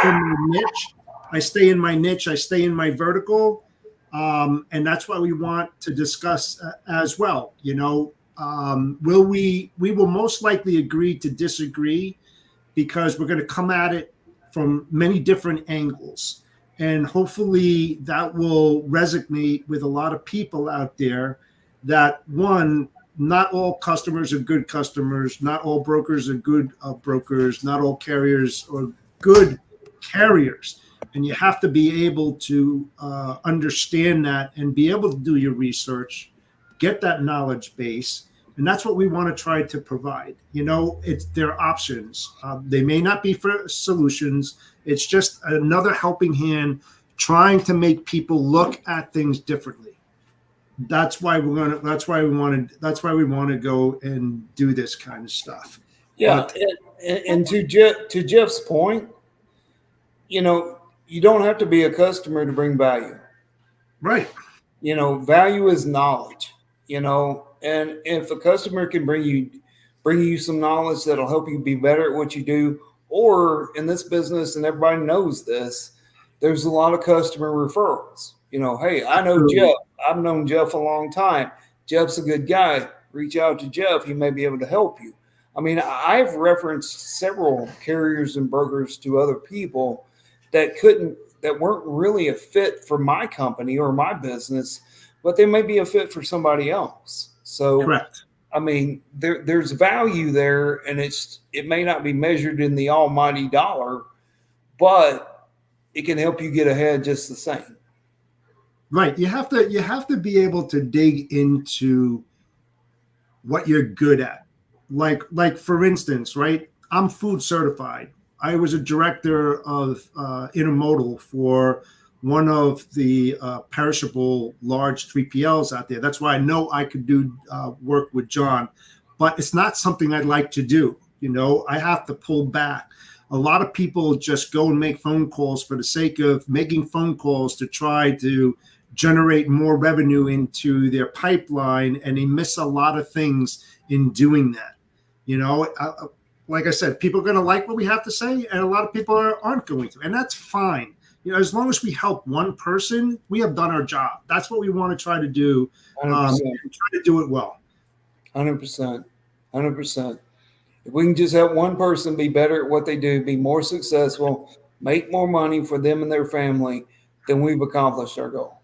stay in my niche. I stay in my niche. I stay in my vertical. And that's what we want to discuss as well. You know, we will most likely agree to disagree because we're going to come at it from many different angles. And hopefully that will resonate with a lot of people out there that, one, not all customers are good customers, not all brokers are good brokers, not all carriers are good carriers. And you have to be able to understand that and be able to do your research, get that knowledge base. And that's what we want to try to provide. You know, it's their options. They may not be for solutions. It's just another helping hand trying to make people look at things differently. That's why we want to go and do this kind of stuff. Yeah. But, and to Jeff's point, you know, you don't have to be a customer to bring value. right. You know, value is knowledge, you know, and if a customer can bring you some knowledge that'll help you be better at what you do, or in this business, and everybody knows this, there's a lot of customer referrals. You know, hey, I know Jeff. I've known Jeff a long time. Jeff's a good guy. Reach out to Jeff. He may be able to help you. I mean, I've referenced several carriers and brokers to other people that weren't really a fit for my company or my business, but they may be a fit for somebody else. So, Correct. I mean, there's value there, and it may not be measured in the almighty dollar, but it can help you get ahead just the same. Right. You have to be able to dig into what you're good at. Like for instance, right? I'm food certified. I was a director of intermodal for one of the perishable large 3PLs out there. That's why I know I could do work with John, but it's not something I'd like to do. You know, I have to pull back. A lot of people just go and make phone calls for the sake of making phone calls to try to generate more revenue into their pipeline, and they miss a lot of things in doing that. You know, like I said, people are going to like what we have to say, and a lot of people aren't going to, and that's fine. You know, as long as we help one person, we have done our job. That's what we want to try to do, and try to do it well. 100%. 100%. If we can just help one person be better at what they do, be more successful, make more money for them and their family, then we've accomplished our goal.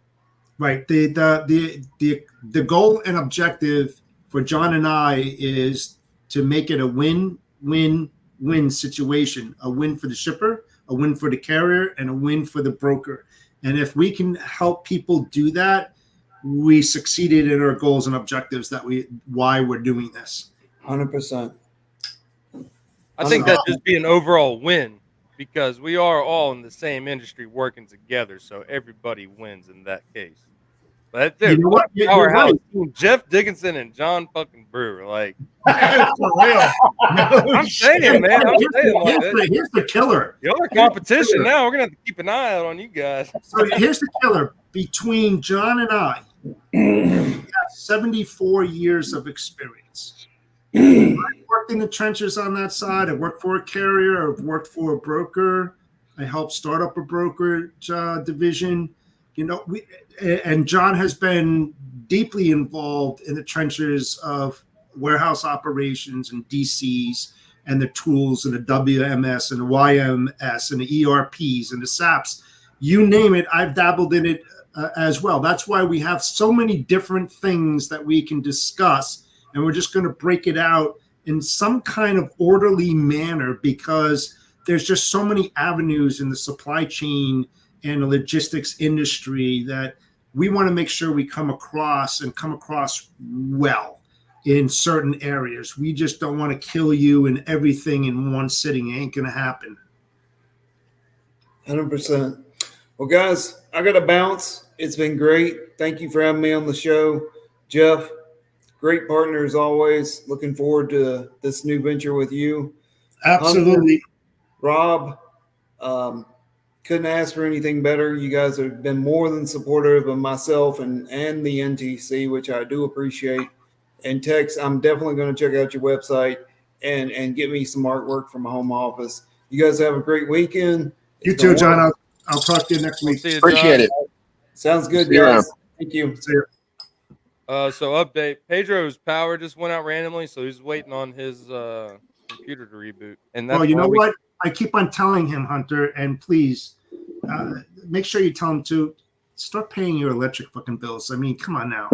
Right. The goal and objective for John and I is to make it a win-win-win situation, a win for the shipper, a win for the carrier, and a win for the broker. And if we can help people do that, we succeeded in our goals and objectives why we're doing this. 100%. I think that'd just be an overall win because we are all in the same industry working together, so everybody wins in that case. But dude, You know what? You're powerhouse right. team, Jeff Dickinson and John fucking Brewer, like For real. No I'm shit. saying, man, I'm saying, like Here's the killer. y'all are competition now. We're gonna have to keep an eye out on you guys. So here's the killer. Between John and I, we have 74 years of experience. I've worked in the trenches on that side. I've worked for a carrier. I've worked for a broker. I helped start up a brokerage division. You know, and John has been deeply involved in the trenches of warehouse operations and DCs and the tools and the WMS and the YMS and the ERPs and the SAPs. You name it, I've dabbled in it as well. That's why we have so many different things that we can discuss, and we're just going to break it out in some kind of orderly manner because there's just so many avenues in the supply chain and the logistics industry that we want to make sure we come across well in certain areas. We just don't want to kill you and everything in one sitting. It ain't going to happen. 100%. Well, guys, I got to bounce. It's been great. Thank you for having me on the show. Jeff, great partner as always. Looking forward to this new venture with you. Absolutely. Rob, couldn't ask for anything better. You guys have been more than supportive of myself and the NTC, which I do appreciate. And Tex, I'm definitely going to check out your website and get me some artwork from my home office. You guys have a great weekend. You too, John. I'll talk to you next We'll week. see you, Appreciate John. it. Sounds good, See you around. guys. Thank you. See you. So update: Pedro's power just went out randomly, so he's waiting on his computer to reboot. And that's Well, you know why what? I keep on telling him, Hunter, and please make sure you tell him to start paying your electric fucking bills. I mean, come on now.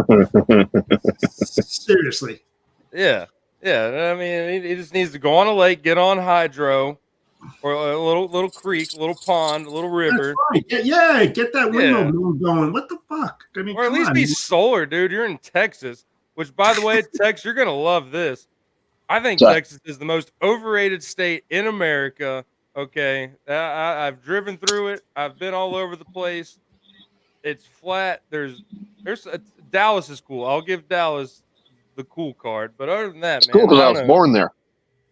Seriously. Yeah. I mean, he just needs to go on a lake, get on hydro, or a little creek, a little pond, a little river. That's right. Yeah, get that windmill Yeah. mill going. What the fuck? I mean, Or at come least on. be solar, dude. You're in Texas, which, by the way, Tex, you're gonna love this. I think Sorry. Texas is the most overrated state in America. Okay, I've driven through it. I've been all over the place. It's flat. There's Dallas is cool. I'll give Dallas the cool card. But other than that, It's man, cool because I I don't was know. born there.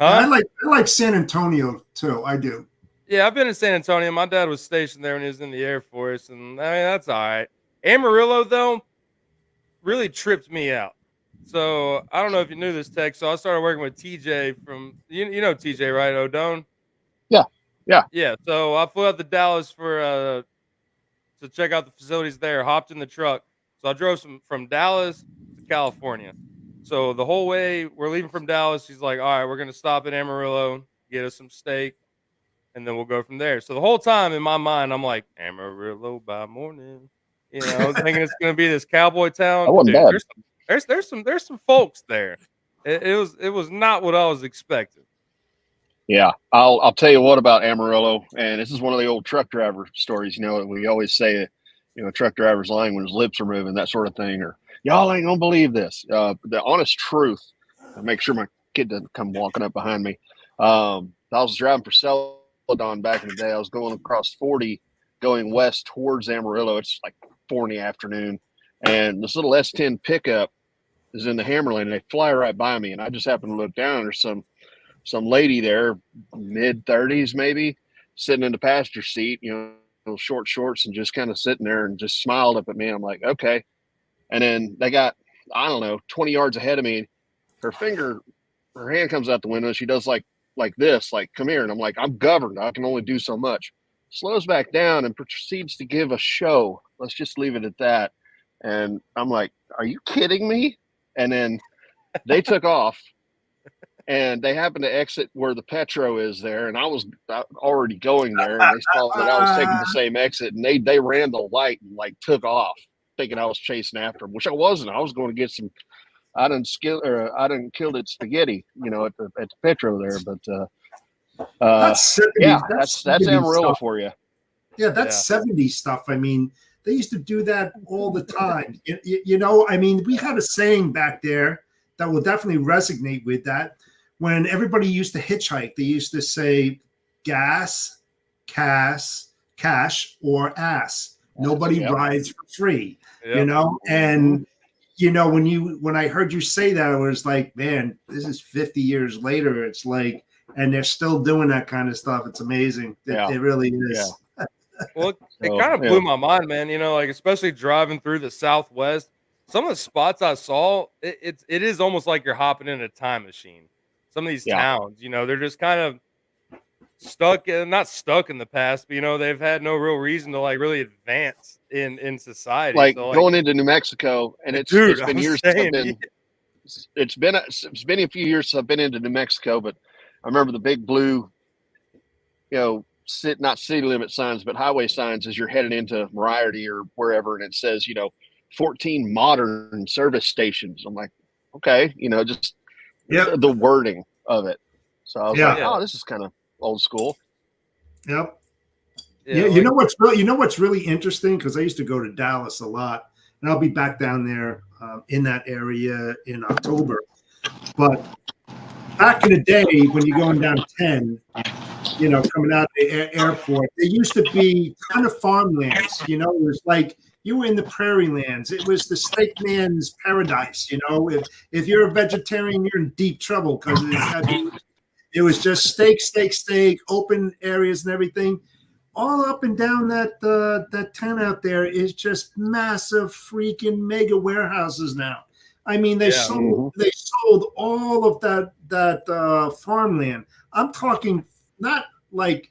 Huh? I like San Antonio too. I do. Yeah, I've been in San Antonio. My dad was stationed there when he was in the Air Force, and I mean that's all right. Amarillo though really tripped me out. So I don't know if you knew this, Tech. So I started working with TJ from you know TJ, right? Odone. Yeah. So I flew out to Dallas for to check out the facilities there. Hopped in the truck. So I drove from Dallas to California. So the whole way we're leaving from Dallas, he's like, "All right, we're gonna stop at Amarillo, get us some steak, and then we'll go from there." So the whole time in my mind, I'm like, "Amarillo by morning." You know, I was thinking it's gonna be this cowboy town. That wasn't Dude, bad. there's some folks there. It was not what I was expecting. Yeah, I'll tell you what about Amarillo, and this is one of the old truck driver stories. You know, we always say, a truck driver's lying when his lips are moving, that sort of thing, or y'all ain't gonna believe this. The honest truth. And make sure my kid doesn't come walking up behind me. I was driving for Celadon back in the day. I was going across 40, going west towards Amarillo. It's like 4 in the afternoon, and this little S10 pickup is in the hammer lane, and they fly right by me, and I just happened to look down. There's some lady there, mid-30s maybe, sitting in the passenger seat, short shorts and just kind of sitting there and just smiled up at me. I'm like, okay. And then they got, I don't know, 20 yards ahead of me. Her hand comes out the window. And she does like this, like, come here. And I'm like, I'm governed. I can only do so much. Slows back down and proceeds to give a show. Let's just leave it at that. And I'm like, are you kidding me? And then they took off. And they happened to exit where the Petro is there, and I was already going there, and they saw that I was taking the same exit, and they ran the light and like took off, thinking I was chasing after them, which I wasn't. I was going to get some. I didn't kill it spaghetti, at the Petro there, but That's 70s. yeah, That's that's 70s Amarillo stuff. for you. Yeah, that's 70s stuff. I mean, they used to do that all the time. I mean, we had a saying back there that will definitely resonate with that. When everybody used to hitchhike, they used to say gas, cash, or ass. Nobody rides for free, And when I heard you say that, I was like, man, this is 50 years later. It's like, and they're still doing that kind of stuff. It's amazing. It really is. Yeah. Well, it kind of blew my mind, man. Like especially driving through the Southwest, some of the spots I saw, it is almost like you're hopping in a time machine. Some of these towns, they're just kind of not stuck in the past, but they've had no real reason to like really advance in society. Like so, going into New Mexico, and it's been years since I've been. It's been a few years since I've been into New Mexico, but I remember the big blue, not city limit signs, but highway signs as you're heading into Moriarty or wherever, and it says, 14 modern service stations. I'm like, okay, just the wording of it. So I was like, oh, this is kind of old school. Yep. Yeah. You know what's really interesting? Because I used to go to Dallas a lot, and I'll be back down there in that area in October. But back in the day, when you're going down 10, coming out of the airport, there used to be a ton of farmlands. It was like you were in the prairie lands. It was the steak man's paradise. If you're a vegetarian, you're in deep trouble because it was just steak, open areas and everything. All up and down that 10 out there is just massive freaking mega warehouses now. I mean, they Yeah. sold all of that farmland. I'm talking not like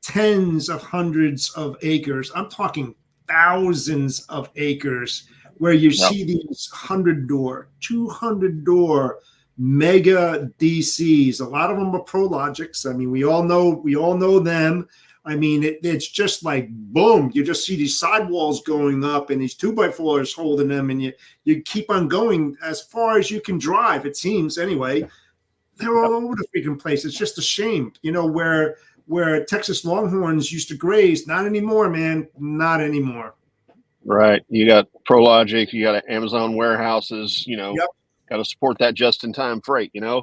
tens of hundreds of acres. I'm talking thousands of acres where you see these 100-door, 200-door mega DCs. A lot of them are Prologics. I mean, we all know them. I mean, it's just like boom. You just see these sidewalls going up and these 2x4s holding them, and you keep on going as far as you can drive. It seems anyway. They're all over the freaking place. It's just a shame, where Texas Longhorns used to graze. Not anymore, man. Not anymore. Right. You got Prologic, you got Amazon warehouses, got to support that just-in-time freight, yeah,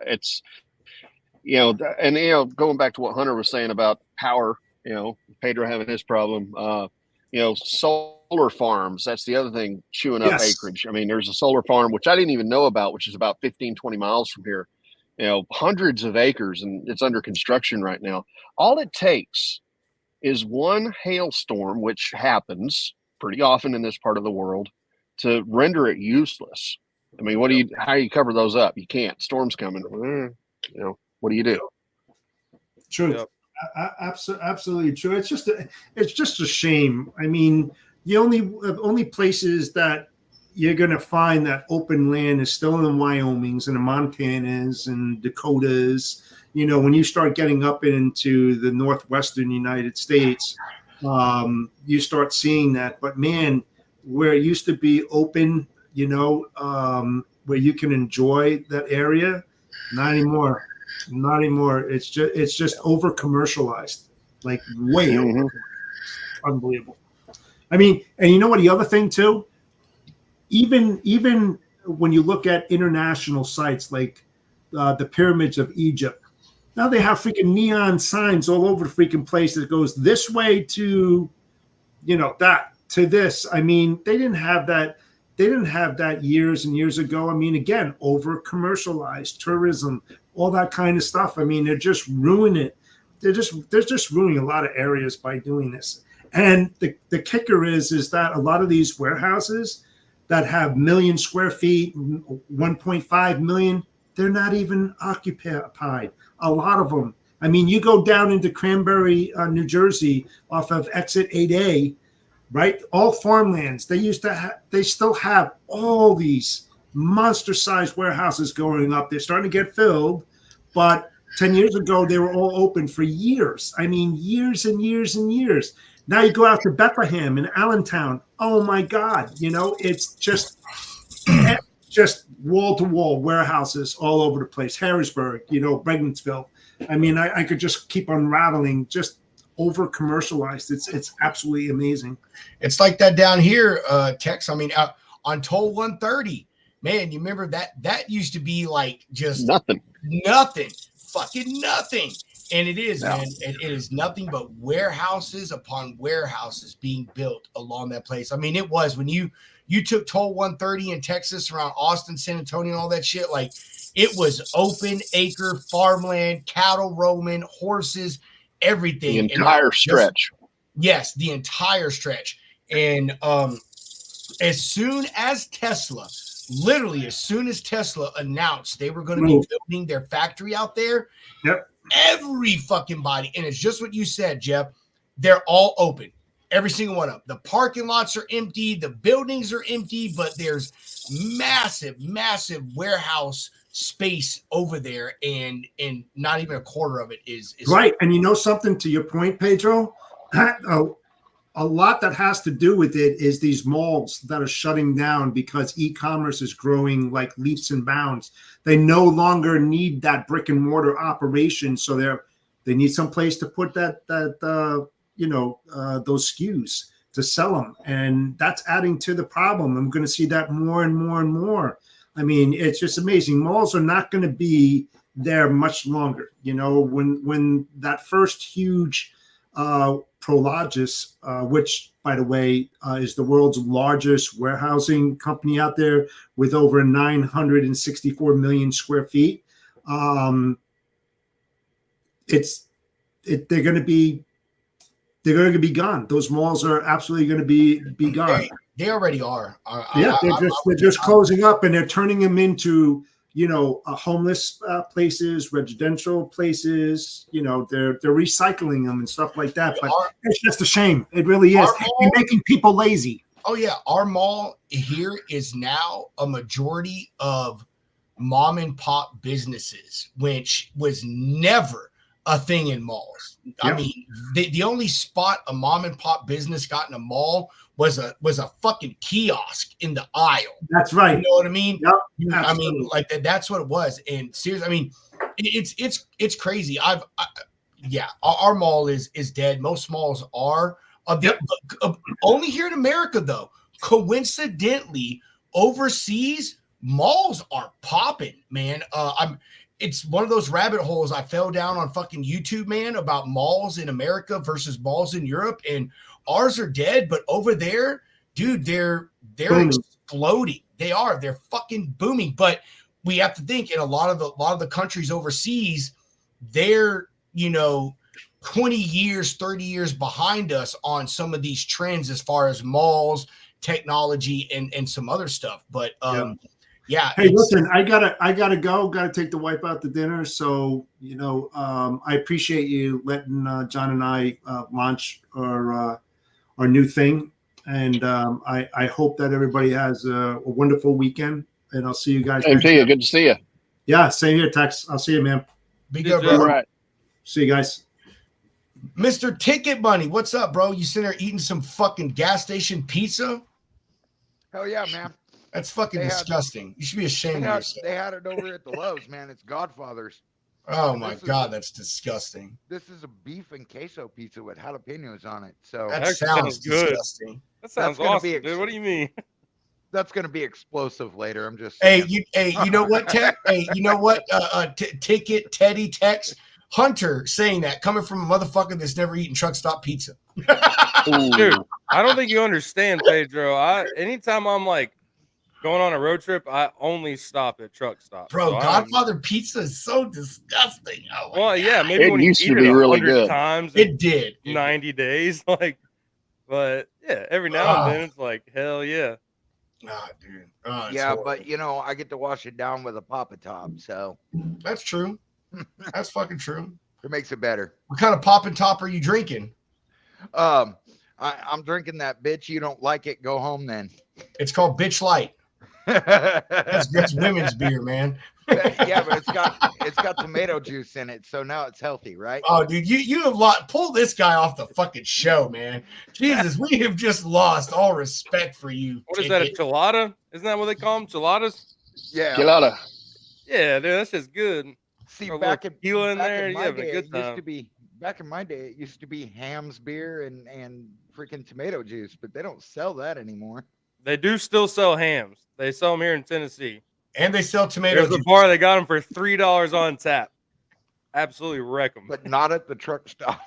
it's, and, going back to what Hunter was saying about power, Pedro having his problem, solar farms, that's the other thing chewing up acreage. I mean, there's a solar farm, which I didn't even know about, which is about 15, 20 miles from here, hundreds of acres, and it's under construction right now. All it takes is one hailstorm, which happens pretty often in this part of the world, to render it useless. I mean, how do you cover those up? You can't. Storm's coming. What do you do? True. Yep. Absolutely true. It's just a shame. I mean, the only places that you're going to find that open land is still in the Wyomings and the Montanas and Dakotas. When you start getting up into the northwestern United States, you start seeing that. But man, where it used to be open, where you can enjoy that area, not anymore. Not anymore. It's just over commercialized, like way over. Unbelievable. I mean, and you know what? The other thing too, even when you look at international sites like the pyramids of Egypt. Now they have freaking neon signs all over the freaking place that goes this way to, that to this. I mean, they didn't have that. They didn't have that years and years ago. I mean, again, over commercialized tourism, all that kind of stuff. I mean, they're just ruining it. They're just ruining a lot of areas by doing this. And the kicker is that a lot of these warehouses that have million square feet, 1.5 million, they're not even occupied. A lot of them. I mean, you go down into Cranberry, New Jersey, off of Exit 8A, right? All farmlands. They still have all these monster-sized warehouses going up. They're starting to get filled, but 10 years ago, they were all open for years. I mean, years and years and years. Now you go out to Bethlehem and Allentown. Oh my God! It's just wall-to-wall warehouses all over the place. Harrisburg, Bregmansville. I mean, I could just keep on rattling. Just over commercialized. It's absolutely amazing. It's like that down here, Tex. I mean, on Toll 130, man. You remember that used to be like just nothing, fucking nothing. And it is, man. It is nothing but warehouses upon warehouses being built along that place. I mean, it was when you took Toll 130 in Texas around Austin, San Antonio, and all that shit. Like, it was open acre farmland, cattle roaming, horses, everything. The entire stretch. Yes, the entire stretch. And as soon as Tesla announced they were going to be building their factory out there, every fucking body, and it's just what you said, Jeff, they're all open. Every single one of them. The parking lots are empty. The buildings are empty, but there's massive, massive warehouse space over there, and not even a quarter of it is right. And you know something, to your point, Pedro, a lot that has to do with it is these malls that are shutting down because e-commerce is growing like leaps and bounds. They no longer need that brick and mortar operation, so they need some place to put those SKUs to sell them, and that's adding to the problem. I'm going to see that more and more and more. I mean, it's just amazing. Malls are not going to be there much longer. When that first huge Prologis, which, by the way, is the world's largest warehousing company out there with over 964 million square feet, they're going to be gone. Those malls are absolutely going to be gone. They already are. Yeah, they're just closing up, and they're turning them into homeless places, residential places. They're recycling them and stuff like that. But it's just a shame. It really is. You're making people lazy. Oh yeah, our mall here is now a majority of mom and pop businesses, which was never a thing in malls. Yep. I mean, the only spot a mom and pop business got in a mall was a fucking kiosk in the aisle. That's right. You know what I mean? Yep. I mean, like that's what it was. And seriously, I mean, it's crazy. Our mall is dead. Most malls are. Only here in America, though. Coincidentally, overseas malls are popping, man. It's one of those rabbit holes I fell down on fucking YouTube, man, about malls in America versus malls in Europe, and ours are dead, but over there, dude, they're exploding. They're fucking booming. But we have to think in a lot of the countries overseas, they're 20 years, 30 years behind us on some of these trends as far as malls, technology, and some other stuff. But yeah. Hey, listen, I gotta go. Gotta take the wife out to dinner. So I appreciate you letting John and I launch our new thing, and I hope that everybody has a wonderful weekend. And I'll see you guys. Same to you. Good to see you. Yeah, same here, Tex. I'll see you, man. Be good, bro. All right. See you guys. Mr. Ticket Money, what's up, bro? You sitting there eating some fucking gas station pizza? Hell yeah, man. That's fucking disgusting. You should be ashamed of yourself. They had it over at the Lowe's, man. It's Godfather's. Oh my God, that's disgusting. This is a beef and queso pizza with jalapenos on it. So that sounds disgusting. That sounds awesome, dude. What do you mean? That's gonna be explosive later. I'm just saying. You know what, Tech? Hey, you know what? Ticket Teddy Tex Hunter saying that coming from a motherfucker that's never eaten truck stop pizza. Dude, I don't think you understand, Pedro. Anytime I'm like going on a road trip, I only stop at truck stops. Bro, so Godfather pizza is so disgusting. Oh well, yeah, maybe it when used you to eat be it really 100 good. Times it did 90 days, like, but yeah, every now and then it's like hell yeah. Dude. Yeah, horrible. But I get to wash it down with a Papa Top, so that's true. That's fucking true. It makes it better. What kind of Pop and Top are you drinking? I'm drinking that bitch. You don't like it? Go home then. It's called Bitch Light. That's women's beer, man. Yeah, but it's got tomato juice in it, so now it's healthy, right? Oh, dude, you have pull this guy off the fucking show, man. Jesus, we have just lost all respect for you. What is that? A chilada? Isn't that what they call them? Chiladas? Yeah. Chilada. Yeah, dude, that's just good. See, back in there, you have a good time. Back in my day, it used to be Ham's beer and freaking tomato juice, but they don't sell that anymore. They do still sell hams. They sell them here in Tennessee. And they sell tomato juice. There's a bar they got them for $3 on tap. Absolutely wreck them. But not at the truck stop.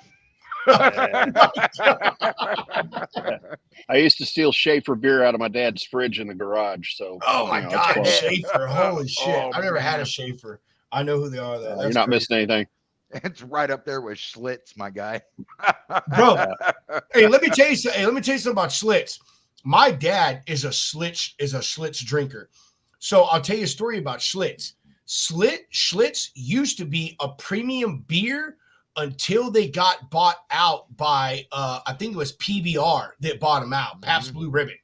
I used to steal Schaefer beer out of my dad's fridge in the garage. So oh my God, Schaefer. Holy shit. I've never had a Schaefer. I know who they are though. You're not missing anything. It's right up there with Schlitz, my guy. Bro, hey, let me tell you something about Schlitz. My dad is a Schlitz drinker. So I'll tell you a story about Schlitz. Schlitz used to be a premium beer until they got bought out by I think it was PBR that bought them out, Pabst Blue Ribbon.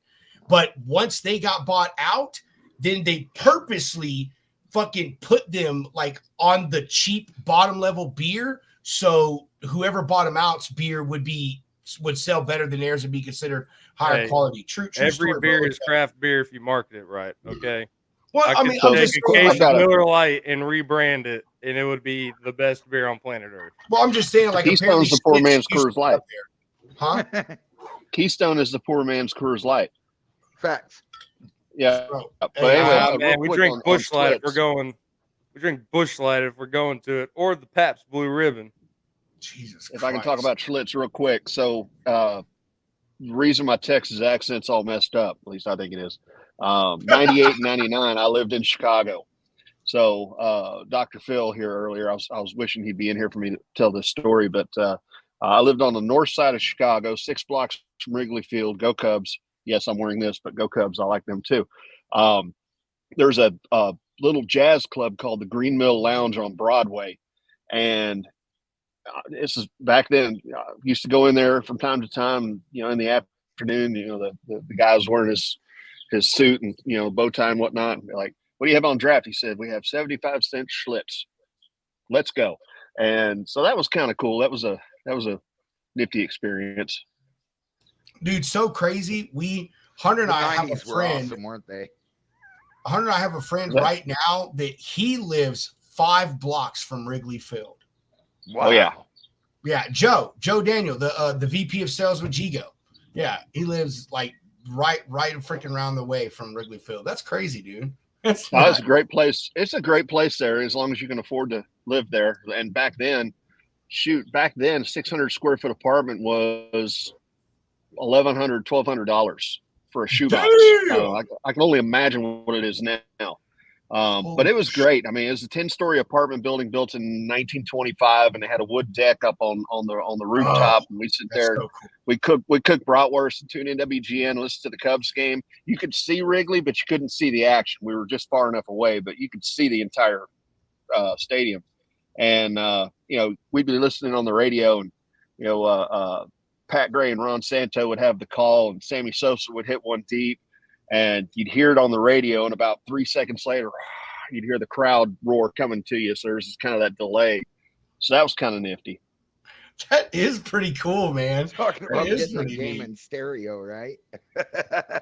But once they got bought out, then they purposely fucking put them like on the cheap bottom level beer. So whoever bought them out's beer would sell better than theirs and be considered higher quality. True every story, beer bro. is craft beer if you market it right. Okay. Well, I mean, take a case of Miller Lite and rebrand it, and it would be the best beer on planet Earth. Well, I'm just saying, like, Keystone's the poor man's Coors Light. Huh? Keystone is the poor man's Coors Light. Facts. Yeah. But anyway, man, we drink Busch Light if we're going. We drink Busch Light if we're going to it, or the Pabst Blue Ribbon. Jesus If I can talk about Schlitz real quick. So the reason my Texas accent's all messed up, at least I think it is, 98 and 99, I lived in Chicago. So Dr. Phil here earlier, I was wishing he'd be in here for me to tell this story, but I lived on the north side of Chicago, 6 blocks from Wrigley Field. Go Cubs. yes, I'm wearing this, but go Cubs. I like them too. There's a little jazz club called the Green Mill Lounge on Broadway. And this is back then. Used to go in there from time to time, in the afternoon, the guy was wearing his suit and, bow tie and whatnot. And like, what do you have on draft? He said, we have 75-cent Schlitz. Let's go. And so that was kind of cool. That was a nifty experience. Dude, so crazy. Hunter and The I have a 90s were friend. awesome, weren't they? Hunter and I have a friend right now that he lives 5 blocks from Wrigley Field. Wow. Oh yeah. Yeah, Joe Daniel, the VP of sales with Gigo. Yeah, he lives like right freaking around the way from Wrigley Field. That's crazy, dude. It's a great place. It's a great place there as long as you can afford to live there. And back then, 600 square foot apartment was $1,200 for a shoebox. I can only imagine what it is now. But it was great. I mean, it was a 10-story apartment building built in 1925, and they had a wood deck up on the rooftop. And we sit there, so cool. we cook bratwurst and tune in WGN, and listen to the Cubs game. You could see Wrigley, but you couldn't see the action. We were just far enough away, but you could see the entire stadium. And we'd be listening on the radio, and Pat Gray and Ron Santo would have the call, and Sammy Sosa would hit one deep. And you'd hear it on the radio, and about 3 seconds later, you'd hear the crowd roar coming to you. So there's kind of that delay. So that was kind of nifty. That is pretty cool, man. Talking about is getting the pretty game neat. in stereo, right?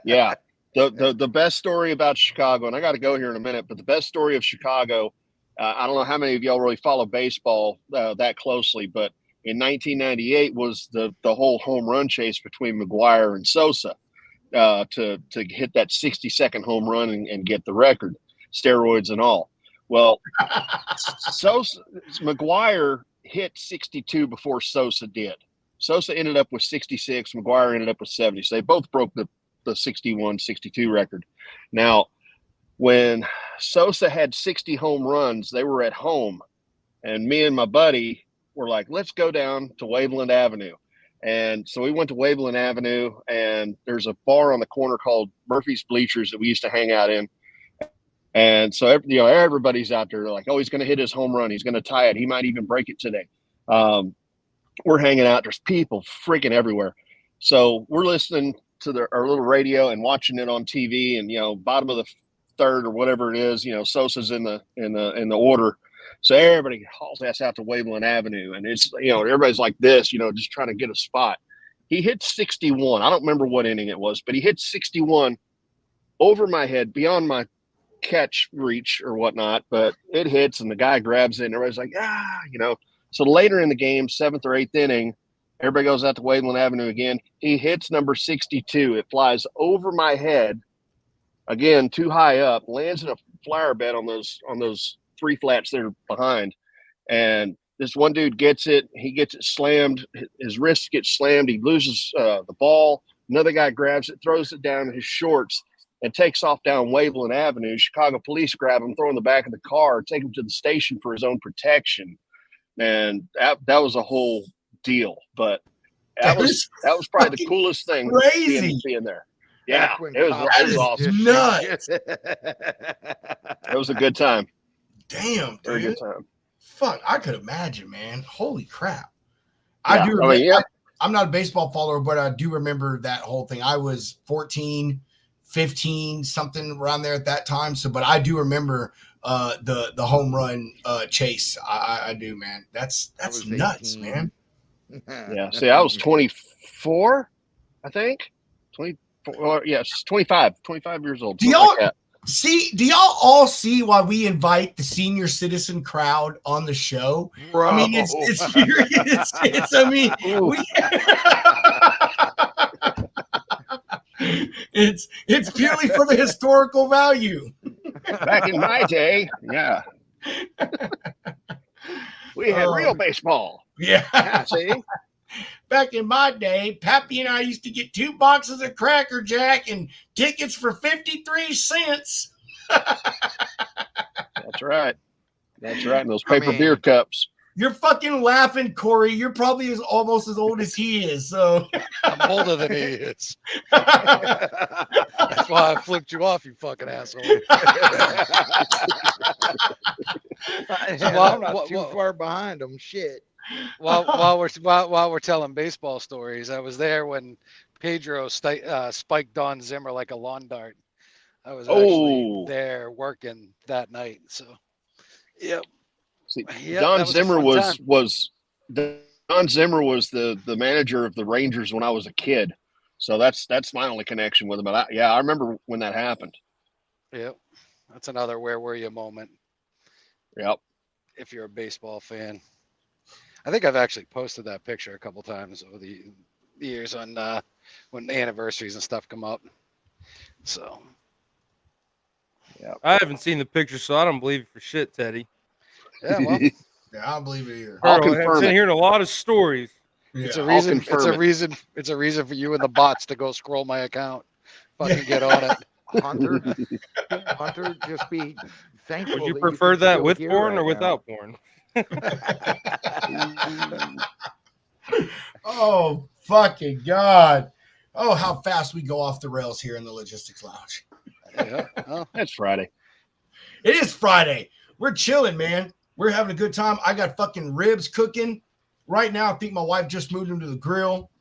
Yeah. The best story about Chicago, and I got to go here in a minute, but the best story of Chicago, I don't know how many of y'all really follow baseball that closely, but in 1998 was the whole home run chase between McGuire and Sosa. To hit that 60-second home run and get the record, steroids and all. Well, McGuire hit 62 before Sosa did. Sosa ended up with 66. McGuire ended up with 70. So they both broke the 61-62 record. Now, when Sosa had 60 home runs, they were at home. And me and my buddy were like, let's go down to Waveland Avenue. And so we went to Waveland Avenue, and there's a bar on the corner called Murphy's Bleachers that we used to hang out in. And so, everybody's out there like, oh, he's going to hit his home run. He's going to tie it. He might even break it today. We're hanging out. There's people freaking everywhere. So we're listening to our little radio and watching it on TV, and, bottom of the third or whatever it is, Sosa's in the order. So everybody hauls ass out to Waveland Avenue, and it's, everybody's like this, just trying to get a spot. He hit 61. I don't remember what inning it was, but he hit 61 over my head, beyond my catch reach or whatnot, but it hits, and the guy grabs it, and everybody's like, So later in the game, 7th or 8th inning, everybody goes out to Waveland Avenue again. He hits number 62. It flies over my head, again, too high up, lands in a flower bed on those 3 flats that are behind. And this one dude gets it. He gets it slammed. His wrist gets slammed. He loses the ball. Another guy grabs it, throws it down in his shorts, and takes off down Waveland Avenue. Chicago police grab him, throw him in the back of the car, take him to the station for his own protection. And that was a whole deal. But that was probably the coolest thing being there. Yeah, it was awesome. Nuts. It was a good time. Damn, dude. Very good time. Fuck, I could imagine, man. Holy crap. Yeah, I do remember, I'm not a baseball follower, but I do remember that whole thing. I was 14, 15, something around there at that time. So, but I do remember the home run chase. I do, man. That's nuts, 18. man. Yeah. See, I was 24, I think. 24, yes, 25 years old. Do y'all all see why we invite the senior citizen crowd on the show? Bro. I mean, it's serious. I mean, it's purely for the historical value. Back in my day, yeah. We had real baseball. Yeah. See? Back in my day, Pappy and I used to get 2 boxes of Cracker Jack and tickets for 53 cents. That's right. And those paper beer cups. You're fucking laughing, Corey. You're probably almost as old as he is. So I'm older than he is. That's why I flipped you off, you fucking asshole. I'm not too far behind them. Shit. While we're telling baseball stories, I was there when Pedro spiked Don Zimmer like a lawn dart. I was actually there working that night. So, yep. See, Yep, Don that was a Zimmer fun time. was Don Zimmer was the manager of the Rangers when I was a kid. So that's my only connection with him. But I remember when that happened. Yep. That's another where were you moment. Yep. If you're a baseball fan. I think I've actually posted that picture a couple times over the years on when anniversaries and stuff come up. So yeah, I haven't seen the picture, so I don't believe you for shit, Teddy. Yeah, well, yeah, I don't believe it either. I'll I've confirm been it. hearing a lot of stories. Yeah, it's a reason. confirm It's a it. reason. It's a reason for you and the bots to go scroll my account. Fucking get on it. Hunter, just be thankful. Would you that prefer can that still with hear porn or right now. without porn? Oh, fucking God. Oh, how fast we go off the rails here in the Logistics Lounge. Yeah. Oh, It's Friday. It is Friday. We're chilling, man. We're having a good time. I got fucking ribs cooking right now. I think my wife just moved them to the grill.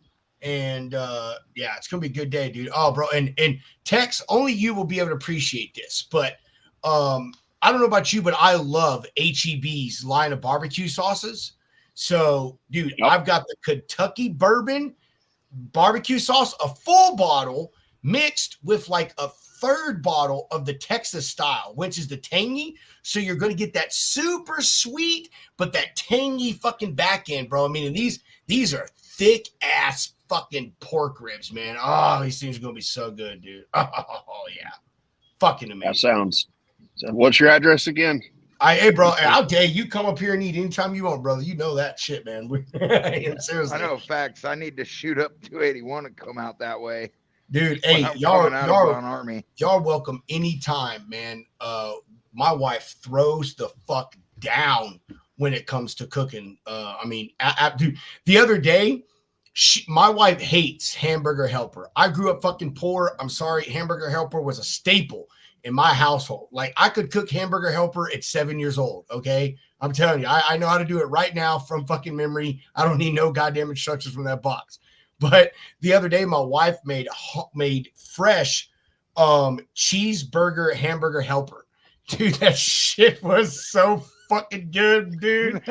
And yeah, it's gonna be a good day, dude. Oh, bro, and Tex, only you will be able to appreciate this. But I don't know about you, but I love HEB's line of barbecue sauces. So, dude, Yep. I've got the Kentucky bourbon barbecue sauce, a full bottle mixed with like a third bottle of the Texas style, which is the tangy. So you're going to get that super sweet, but that tangy fucking back end, bro. I mean, and these are thick ass fucking pork ribs, man. Oh, these things are going to be so good, dude. Oh, yeah. Fucking amazing. That sounds. What's your address again? Hey, bro, I'll dare you come up here and eat anytime you want, brother. You know that shit, man. Seriously. I know facts. I need to shoot up 281 and come out that way. Dude, When hey, I'm coming out of Von Army. y'all welcome anytime, man. My wife throws the fuck down when it comes to cooking. I mean, dude, the other day, my wife hates Hamburger Helper. I grew up fucking poor. I'm sorry, Hamburger Helper was a staple in my household. Like, I could cook Hamburger Helper at 7 years old, okay? I'm telling you, I know how to do it right now from fucking memory. I don't need no goddamn instructions from that box. But the other day, my wife made fresh cheeseburger Hamburger Helper. Dude, that shit was so fucking good, dude.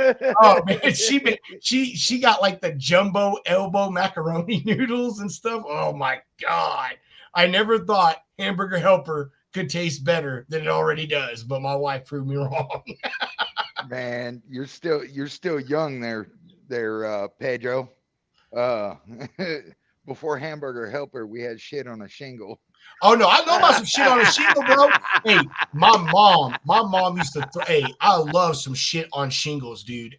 Oh man, she got like the jumbo elbow macaroni noodles and stuff. Oh my God. I never thought Hamburger Helper could taste better than it already does, but my wife proved me wrong. Man, you're still young there, Pedro. Before Hamburger Helper, we had shit on a shingle. Oh no, I know about some shit on a shingle, bro. Hey, my mom used to. Hey, I love some shit on shingles, dude.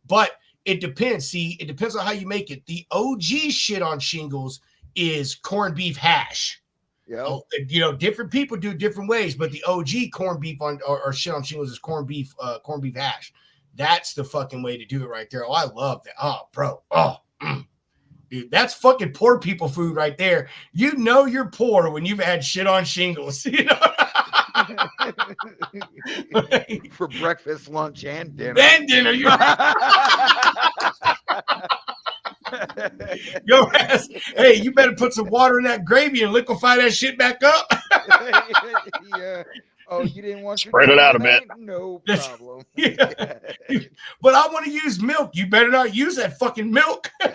But it depends. See, it depends on how you make it. The OG shit on shingles is corned beef hash. Yeah, you know, different people do different ways, but the OG corned beef on or shit on shingles is corned beef hash. That's the fucking way to do it right there. Oh, I love that. Oh, bro. Oh. Dude, that's fucking poor people food right there. You know you're poor when you've had shit on shingles. You know? for breakfast, lunch, and dinner. And dinner. Your ass, hey, you better put some water in that gravy and liquefy that shit back up. Yeah. Oh, you didn't want to Spread it out a bit. No problem. Yeah. But I want to use milk. You better not use that fucking milk. Put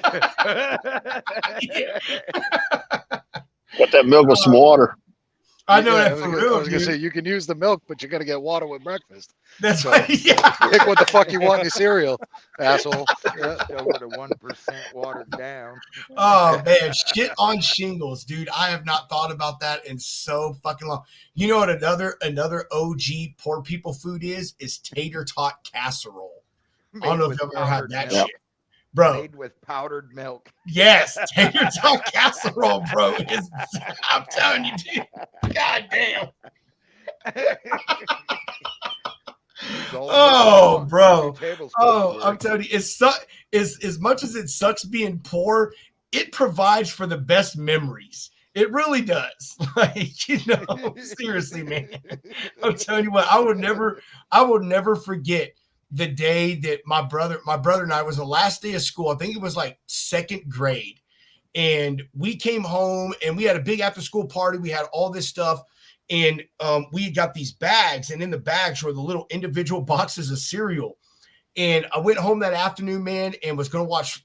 that milk with some water. I know Yeah, that for real. I was gonna say you can use the milk, but you're gonna get water with breakfast. That's So, right. Yeah. Pick what the fuck you want in your cereal, asshole. Yeah. Over to 1% watered down. Oh man, shit on shingles, dude. I have not thought about that in so fucking long. You know what another OG poor people food is tater tot casserole. I don't know if you've ever had that shit. Bro. Made with powdered milk. Yes, tater tot casserole, bro. I'm telling you, dude. God damn. Oh, bro. 2 tablespoons. Oh, Jerry. I'm telling you, as much as it sucks being poor, it provides for the best memories. It really does. Like, seriously, man. I'm telling you what, I will never forget the day that my brother and I, was the last day of school. I think it was like 2nd grade. And we came home and we had a big after school party. We had all this stuff. And we got these bags, and in the bags were the little individual boxes of cereal. And I went home that afternoon, man, and was going to watch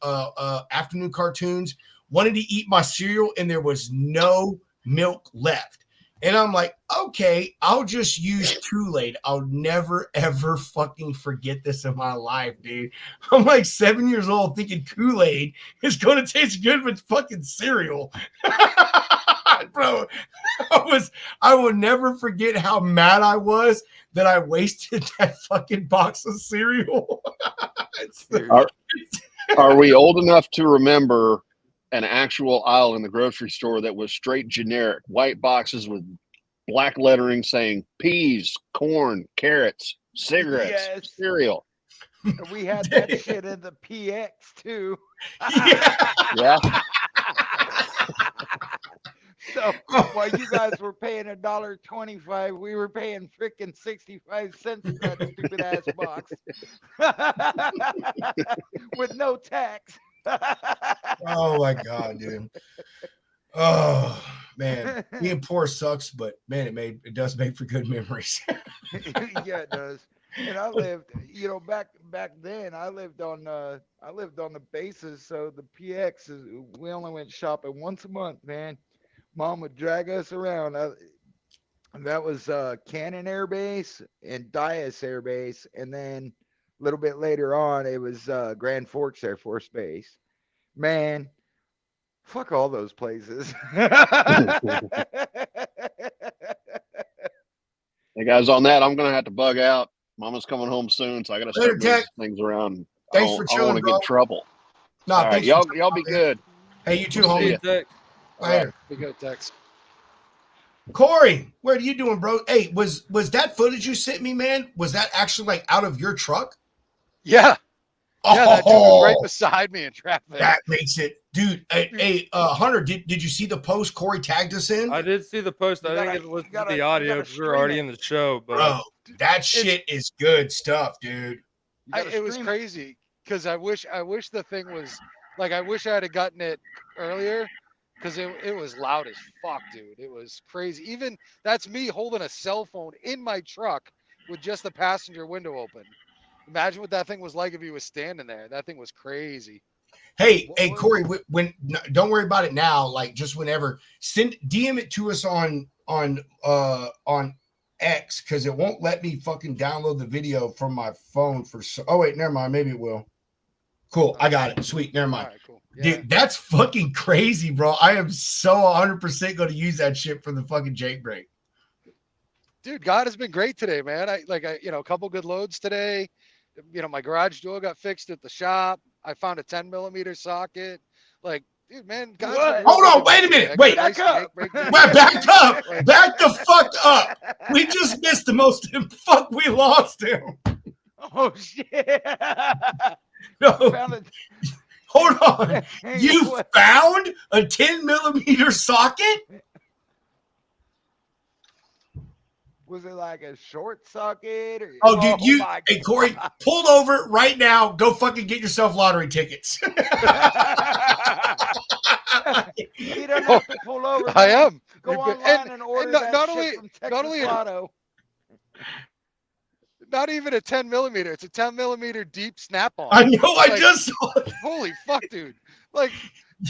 afternoon cartoons. Wanted to eat my cereal, and there was no milk left. And I'm like, okay, I'll just use Kool-Aid. I'll never, ever fucking forget this in my life, dude. I'm like 7 years old thinking Kool-Aid is going to taste good with fucking cereal. Bro, I will never forget how mad I was that I wasted that fucking box of cereal. Are we old enough to remember an actual aisle in the grocery store that was straight generic, white boxes with black lettering saying peas, corn, carrots, cigarettes, cereal? We had that shit in the PX too. Yeah. So while you guys were paying $1.25, we were paying freaking 65 cents for that stupid ass box with no tax. Oh my God, dude. Oh man, being poor sucks, but man, it does make for good memories. Yeah, it does. And I lived, back then I lived on the bases, so the PX we only went shopping once a month, man. Mom would drag us around. That was Cannon Air Base and Dias Air Base, and then a little bit later on, it was Grand Forks Air Force Base. Man, fuck all those places. Hey guys, on that, I'm gonna have to bug out. Mama's coming home soon, so I gotta start moving things around. Thanks for I don't chilling, want to get in trouble. No, all right, y'all be good. Hey, you too, See homie. you, Tex. Later. Be good, Tex. Corey, what are you doing, bro? Hey, was that footage you sent me, man? Was that actually like out of your truck? Yeah. Yeah, that dude was right beside me in traffic. That makes it, dude. Hey, Hunter, did you see the post Corey tagged us in? I did see the post. I didn't get to listen to the audio because we were already in the show. But bro, that shit is good stuff, dude. It was crazy because I wish the thing was like, I wish I had gotten it earlier because it was loud as fuck, dude. It was crazy. Even that's me holding a cell phone in my truck with just the passenger window open. Imagine what that thing was like if he was standing there. That thing was crazy. Hey, Corey, when don't worry about it now. Like just whenever, DM it to us on X, because it won't let me fucking download the video from my phone for. Oh wait, never mind. Maybe it will. Cool, I got it. Sweet, never mind. Right, cool. Yeah. Dude, that's fucking crazy, bro. I am so 100% going to use that shit for the fucking Jake break. Dude, God has been great today, man. I a couple good loads today. My garage door got fixed at the shop. I found a 10mm socket. Like, dude, man, God's Hold on, wait a minute. Wait, back up. Back up. Back the fuck up. We just missed the most. Fuck, we lost him. Oh shit. No. Hold on. You found a 10mm socket? Was it like a short socket? Or, dude, hey, Corey, pull over right now. Go fucking get yourself lottery tickets. You don't have to pull over. I am. Go online and order that shit from Texas Lotto. Not even a 10mm. It's a 10mm deep snap-on. I know. I just saw it. Holy fuck, dude! Like,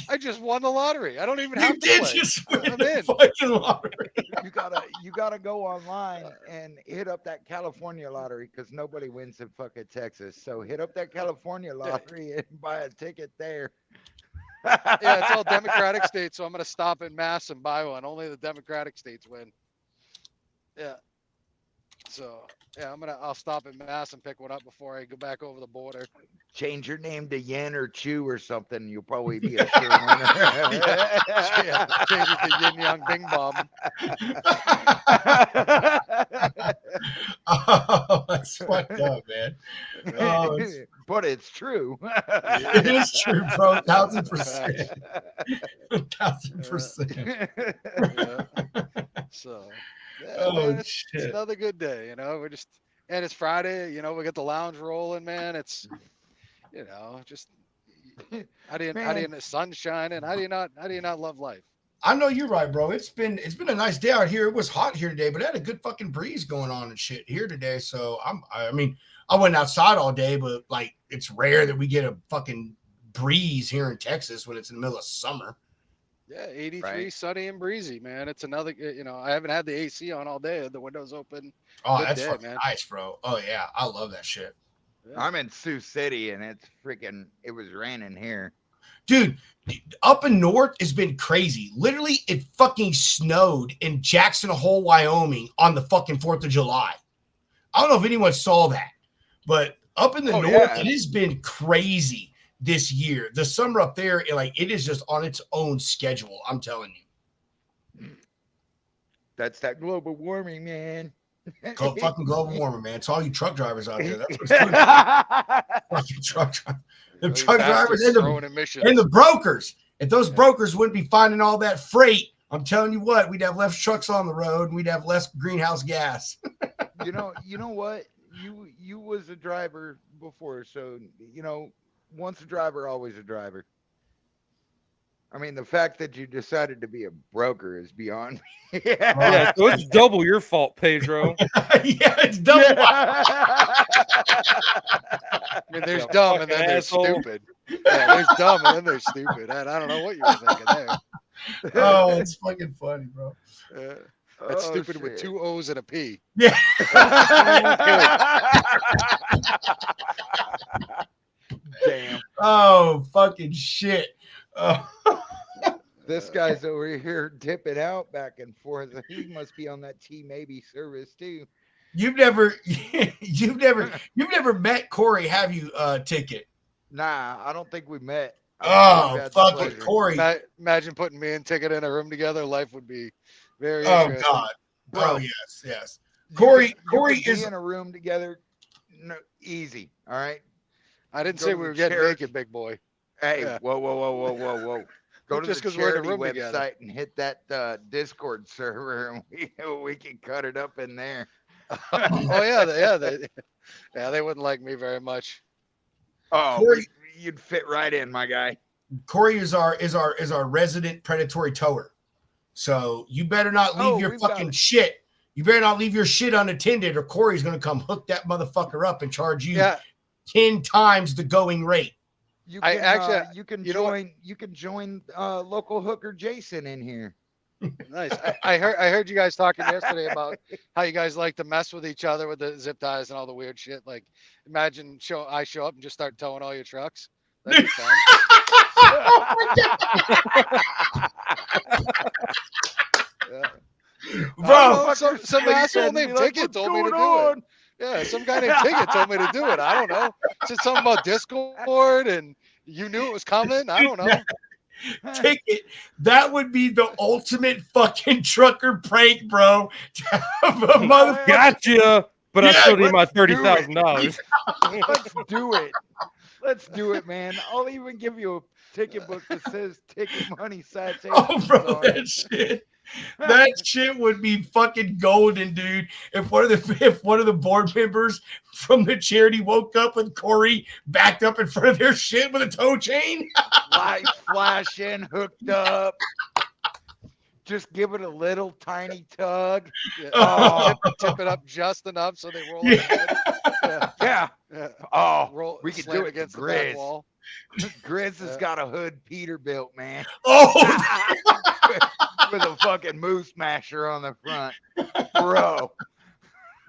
I just won the lottery. I don't even have to play. You did just win I'm the in. fucking lottery. You gotta go online and hit up that California lottery because nobody wins in fucking Texas. So hit up that California lottery and buy a ticket there. Yeah, it's all Democratic states, so I'm gonna stop in Mass and buy one. Only the Democratic states win. Yeah. So yeah, I'll stop in Mass and pick one up before I go back over the border. Change your name to Yen or Chew or something. You'll probably be a sure winner. yeah, change it to Yin Yang Bing Bong. Oh, That's fucked up, man. Oh, But it's true. it is true, bro. 1,000%. 1,000%. Yeah. So, yeah, Oh, man, it's shit. another good day. We're just, and it's Friday. We got the lounge rolling, man. It's, just how do you the sun's shining? How do you not love life? I know you're right, bro. It's been a nice day out here. It was hot here today, but it had a good fucking breeze going on and shit here today. So I went outside all day, but like it's rare that we get a fucking breeze here in Texas when it's in the middle of summer. Yeah, 83, Right. sunny and breezy, man. It's another, I haven't had the AC on all day. The window's open. Oh, Good that's day, fucking man. nice, bro. Oh yeah, I love that shit. Yeah. I'm in Sioux City and it was raining here. Dude, up in north has been crazy. Literally, it fucking snowed in Jackson Hole, Wyoming on the fucking 4th of July. I don't know if anyone saw that, but up in the north, yeah. it has been crazy this year. The summer up there, it is just on its own schedule. I'm telling you. That's that global warming, man. Fucking global warming, man. It's all you truck drivers out there. That's what's doing it. Fucking truck drivers. The These truck drivers bastards throwing emissions. and the brokers. If those brokers wouldn't be finding all that freight, I'm telling you what, we'd have less trucks on the road and we'd have less greenhouse gas. You know what? You was a driver before, so once a driver, always a driver. I mean, the fact that you decided to be a broker is beyond me. Yeah, so it's double your fault, Pedro. Yeah, it's double. I mean, there's dumb and then there's asshole. stupid. Yeah, there's dumb and then there's stupid. And I don't know what you were thinking there. Oh, it's fucking funny, bro. That's stupid with 2 O's and a P. Yeah. Damn. Oh, fucking shit. This guy's over here dipping out back and forth. He must be on that T maybe service too. You've never met Corey, have you, Ticket? Nah, I don't think we met. Oh, fucking Corey. Imagine putting me and Ticket in a room together. Life would be very Oh interesting. God. Bro. Oh yes. Corey be is in a room together. No, easy. All right. I didn't Go say to we the were getting charity- naked, big boy. Hey, Yeah. whoa. Go to Just the 'cause we're in a charity room together. website and hit that Discord server, and we can cut it up in there. Oh yeah, they wouldn't like me very much. Oh, Corey- you'd fit right in, my guy. Corey is our resident predatory tower. So you better not leave your we've got fucking it. shit. You better not leave your shit unattended, or Corey's gonna come hook that motherfucker up and charge you Yeah, 10 times the going rate. You I can, actually- you can you know what? join. You can join local hooker Jason in here. nice. I heard you guys talking yesterday about how you guys like to mess with each other with the zip ties and all the weird shit. Like, imagine I show up and just start towing all your trucks. That'd be fun. Yeah. Bro, Some asshole named Ticket told me to do it. Yeah, some guy named Ticket told me to do it. I don't know. Said something about Discord, and you knew it was coming. I don't know. Ticket, that would be the ultimate fucking trucker prank, bro. To have a motherfucker. Gotcha, but I Yeah, still need my let's do it. $30,000. Let's do it. Let's do it, man. I'll even give you a ticket book that says ticket money citation. Oh, bro, that shit would be fucking golden, dude. If one of the board members from the charity woke up with Corey backed up in front of their shit with a tow chain. Lights flashing, hooked up. Just give it a little tiny tug. Yeah. Oh. Tip it up just enough so they roll Yeah. ahead. Yeah. Yeah. Oh, Roll, we can slam do it against to the back Grizz. wall. Grizz has Yeah. got a hood Peterbilt, man. Oh, With a fucking moose masher on the front. Bro.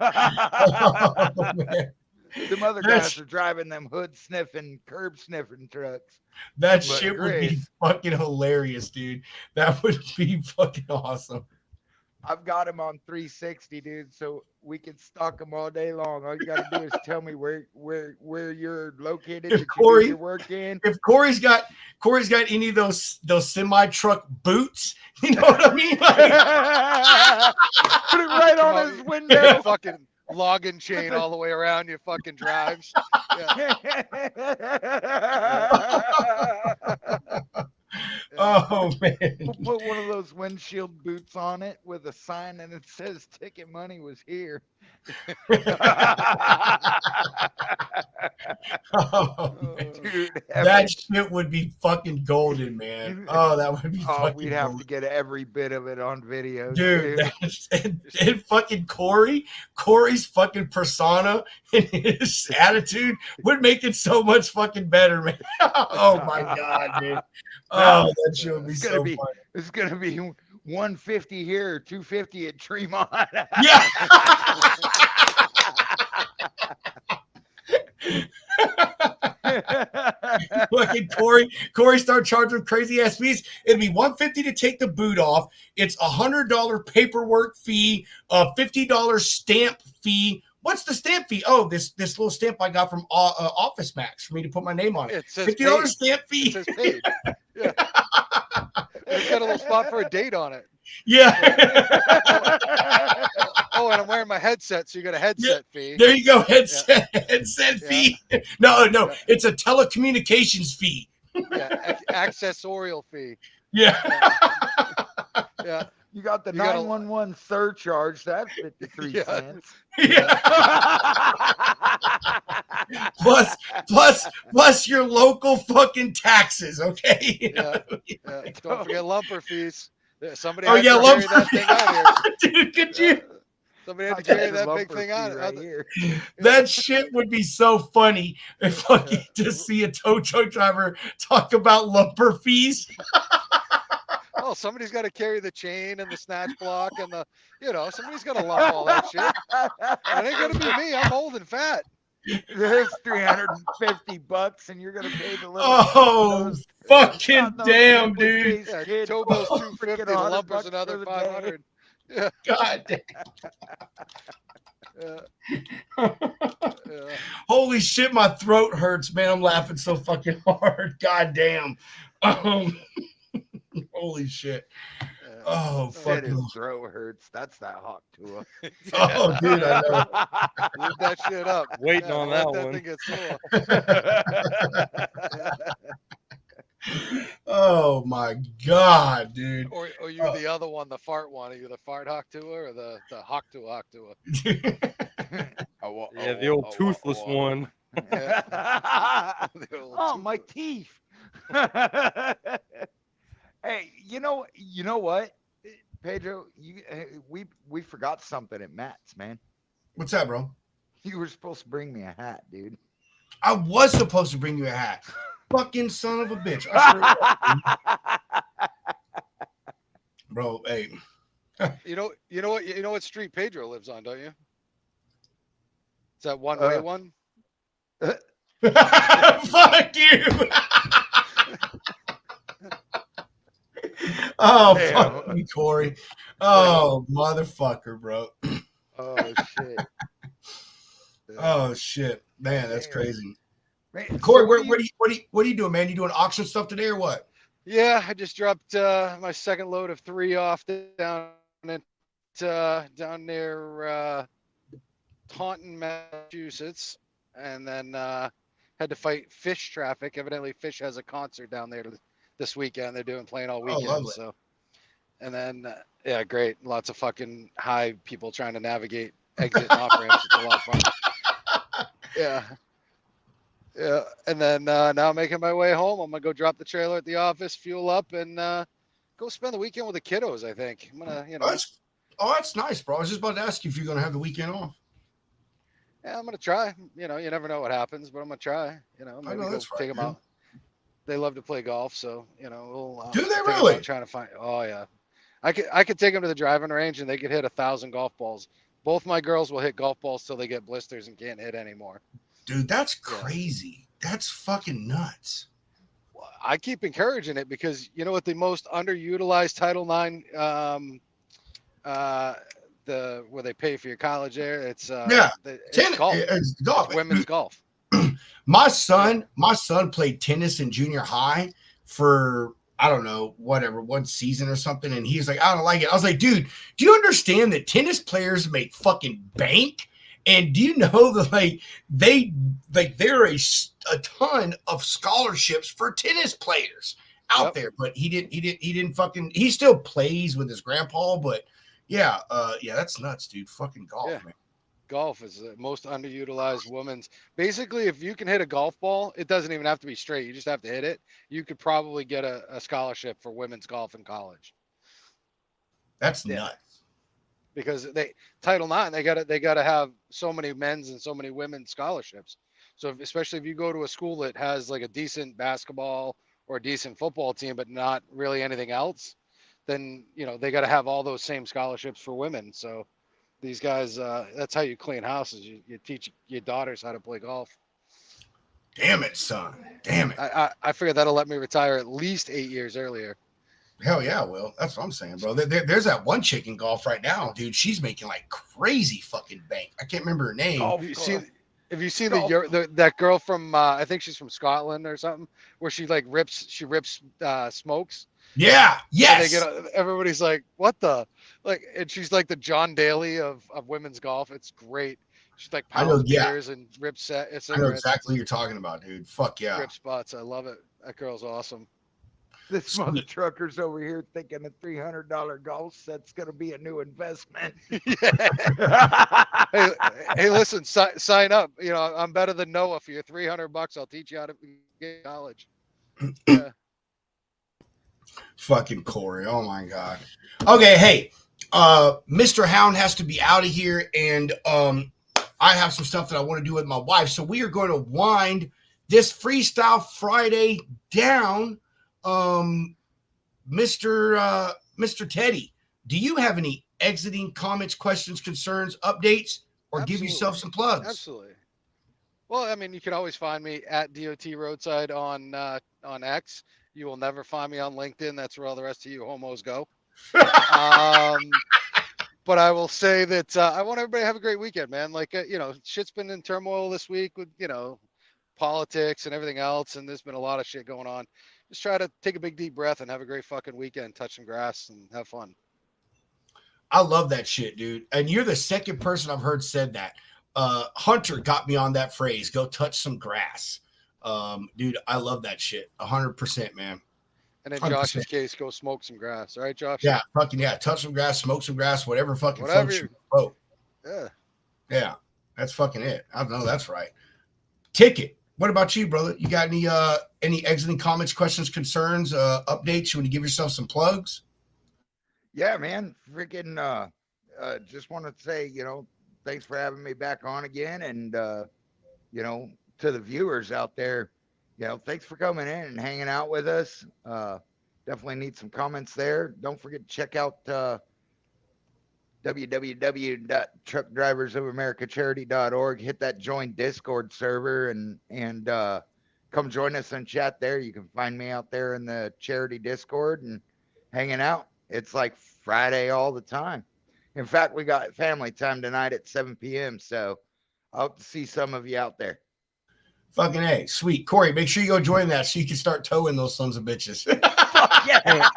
oh, man. Them other That's- guys are driving them hood sniffing, curb sniffing trucks. That But shit would be Grizz. fucking hilarious, dude. That would be fucking awesome. I've got him on 360, dude, so we can stalk him all day long. All you gotta do is tell me where you're located, If that you Corey- do your work in. If Corey's got any of those semi truck boots, you know what I mean? Like, Put it right Come on on, his you window. fucking login chain all the way around your fucking drives. Yeah. Oh man. We'll put one of those windshield boots on it with a sign and it says ticket money was here. Oh, Dude, that shit would be fucking golden, man. Oh, that would be fucking we'd have golden. to get every bit of it on video, Dude, and fucking Corey's fucking persona and his attitude would make it so much fucking better, man. Oh my god, dude. Oh, that shit would be so funny. It's gonna be 150 here, 250 at Tremont. Yeah. Fucking Corey start charging crazy ass fees. It'd be $150 to take the boot off. It's $100 paperwork fee, a $50 stamp fee. What's the stamp fee? Oh, this little stamp I got from Office Max for me to put my name on it. It says $50 paid. stamp fee. It says paid. Yeah. It's got a little spot for a date on it. Yeah. Oh, and I'm wearing my headset, so you got a headset fee. There you go, headset fee. No, it's a telecommunications fee. Yeah, accessorial fee. Yeah. Yeah. You got the 911 surcharge. That's 53 cents. Yeah. plus your local fucking taxes, okay? Don't forget lumper fees. Somebody had to carry that thing out here. Dude, could you? Somebody had to carry that big thing out here. That shit would be so funny if fucking to see a tow truck driver talk about lumper fees. Oh, somebody's got to carry the chain and the snatch block and somebody's got to lump all that shit. It ain't gonna be me. I'm old and fat. There's $350, and you're gonna pay the little. Oh, fucking damn, dude! Yeah, Tobo's $250, the lumper's another $500. Yeah. God damn. Yeah. Holy shit, my throat hurts, man. I'm laughing so fucking hard. God damn. Holy shit. Oh, fuck. His throat hurts. That's that hawk tour. Oh, dude, I know. Leave that shit up. Waiting on that one. Thing gets Oh my god, dude. Or you're the other one, the fart one. Are you the fart hawk tour or the hawk tour? Yeah, the old toothless one. Oh, my teeth. Hey, you know what, Pedro? We forgot something at Matt's, man. What's that, bro? You were supposed to bring me a hat, dude. I was supposed to bring you a hat. Fucking son of a bitch. Bro, hey. You know what street Pedro lives on, don't you? Is that one-way one? Fuck you. Oh, fuck me, Corey. Oh, motherfucker, bro. Oh, shit. Oh, shit. Man, that's crazy. Man, Corey, what are you doing, man? You doing auction stuff today or what? Yeah, I just dropped my second load of 3 off down near Taunton, Massachusetts, and then had to fight Fish traffic. Evidently, Fish has a concert down there this weekend. They're playing all weekend. Lovely. So, and then yeah, great. Lots of fucking high people trying to navigate exit and off ramps. It's a lot of fun. Yeah. Yeah, and then now I'm making my way home. I'm gonna go drop the trailer at the office, fuel up, and go spend the weekend with the kiddos. I think I'm gonna, that's nice, bro. I was just about to ask you if you're gonna have the weekend off. Yeah, I'm gonna try. You never know what happens, but I'm gonna try. Maybe take them out. They love to play golf, so we'll. Do they really? Trying to find. Oh yeah, I could take them to the driving range and they could hit 1,000 golf balls. Both my girls will hit golf balls till they get blisters and can't hit anymore. Dude, that's crazy. Yeah. That's fucking nuts. I keep encouraging it because you know what the most underutilized Title IX, where they pay for your college there. It's golf. It's golf. It's women's golf. My son played tennis in junior high for I don't know, one season or something, and he's like, I don't like it. I was like, dude, do you understand that tennis players make fucking bank? And do you know that there are a ton of scholarships for tennis players out there, but he didn't fucking, he still plays with his grandpa, but yeah, that's nuts, dude. Fucking golf, man. Golf is the most underutilized women's. Basically, if you can hit a golf ball, it doesn't even have to be straight. You just have to hit it. You could probably get a scholarship for women's golf in college. That's nuts. Because Title IX, they gotta have so many men's and so many women's scholarships. So especially if you go to a school that has like a decent basketball or a decent football team, but not really anything else, then they got to have all those same scholarships for women. So these guys, that's how you clean houses. You teach your daughters how to play golf. Damn it, son. Damn it. I figured that'll let me retire at least 8 years earlier. Hell yeah, Will. That's what I'm saying, bro. There's that one chick in golf right now, dude. She's making like crazy fucking bank. I can't remember her name. Have you seen that girl from I think she's from Scotland or something, where she rips smokes? Yeah. Yes. And everybody's like, what the, and she's like the John Daly of women's golf. It's great. She's like pounds beers and rips cigarettes. I know exactly what you're talking about, dude. Fuck yeah. Rip spots. I love it. That girl's awesome. This mother trucker's over here thinking a $300 golf set's going to be a new investment. hey, listen, sign up. I'm better than Noah. For your $300, I'll teach you how to get college. Yeah. Fucking Corey. Oh my God. Okay. Hey, Mr. Hound has to be out of here. And, I have some stuff that I want to do with my wife. So we are going to wind this Freestyle Friday down. Mr. Teddy, do you have any exiting comments, questions, concerns, updates, or give yourself some plugs? Absolutely. Well, I mean, you can always find me at DOT Roadside on X. You will never find me on LinkedIn. That's where all the rest of you homos go. But I will say that I want everybody to have a great weekend, man. Shit's been in turmoil this week with, politics and everything else. And there's been a lot of shit going on. Just try to take a big, deep breath and have a great fucking weekend, touch some grass and have fun. I love that shit, dude. And you're the second person I've heard said that. Hunter got me on that phrase, go touch some grass. Dude, I love that shit. 100%, man. And in 100%. Josh's case, go smoke some grass. All right, Josh? Yeah, fucking yeah. Touch some grass, smoke some grass, whatever fucking floats your boat. Yeah. Yeah, that's fucking it. I know that's right. Ticket. What about you, brother? You got any exiting comments, questions, concerns, updates? You want to give yourself some plugs? Yeah, man. Freaking just want to say, thanks for having me back on again. And to the viewers out there, thanks for coming in and hanging out with us. Definitely need some comments there. Don't forget to check out www.truckdriversofamerica.charity.org. Hit that join Discord server and come join us and chat there. You can find me out there in the charity Discord and hanging out. It's like Friday all the time. In fact, we got family time tonight at 7 p.m. So I hope to see some of you out there. Fucking A. Sweet. Corey, make sure you go join that so you can start towing those sons of bitches. Yeah.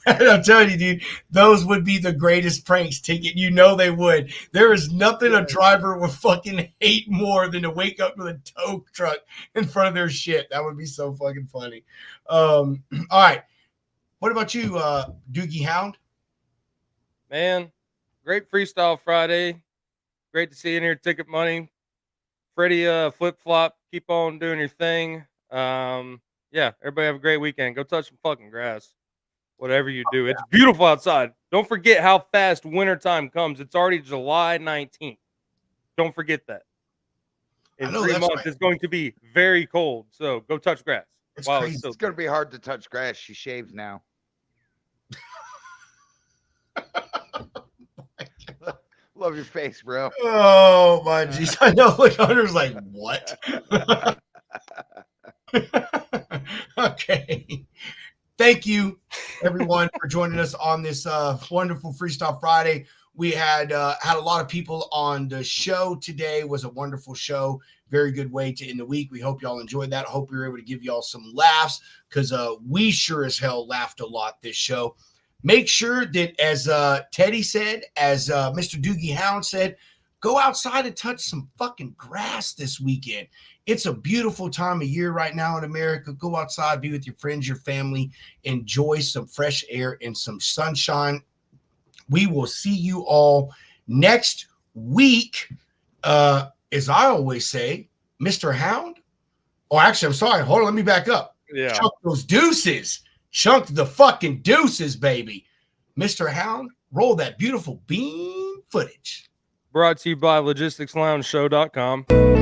And I'm telling you, dude, those would be the greatest pranks, Ticket. They would. There is nothing a driver would fucking hate more than to wake up with a tow truck in front of their shit. That would be so fucking funny. All right. What about you, Doogie Hound? Man, great Freestyle Friday. Great to see you in here, Ticket Money. Freddie, Flip Flop, keep on doing your thing. Yeah, everybody have a great weekend. Go touch some fucking grass. Whatever you do. It's beautiful outside. Don't forget how fast wintertime comes. It's already July 19th. Don't forget that. In 3 months, it's going to be very cold. So go touch grass. It's crazy. It's going to be hard to touch grass. She shaves now. Love your face, bro. Oh, my jeez. I know. Look, Hunter's like, what? Okay. Thank you, everyone, for joining us on this wonderful Freestyle Friday. We had a lot of people on the show today. It was a wonderful show. Very good way to end the week. We hope y'all enjoyed that. I hope we were able to give y'all some laughs because we sure as hell laughed a lot this show. make sure that, as Teddy said, as Mr. Doogie Hound said, go outside and touch some fucking grass this weekend. It's a beautiful time of year right now in America. Go outside, be with your friends, your family, enjoy some fresh air and some sunshine. We will see you all next week. As I always say, Mr. Hound. Oh, actually, I'm sorry. Hold on. Let me back up. Yeah. Chunk those deuces. Chunk the fucking deuces, baby. Mr. Hound, roll that beautiful bean footage. Brought to you by logisticsloungeshow.com.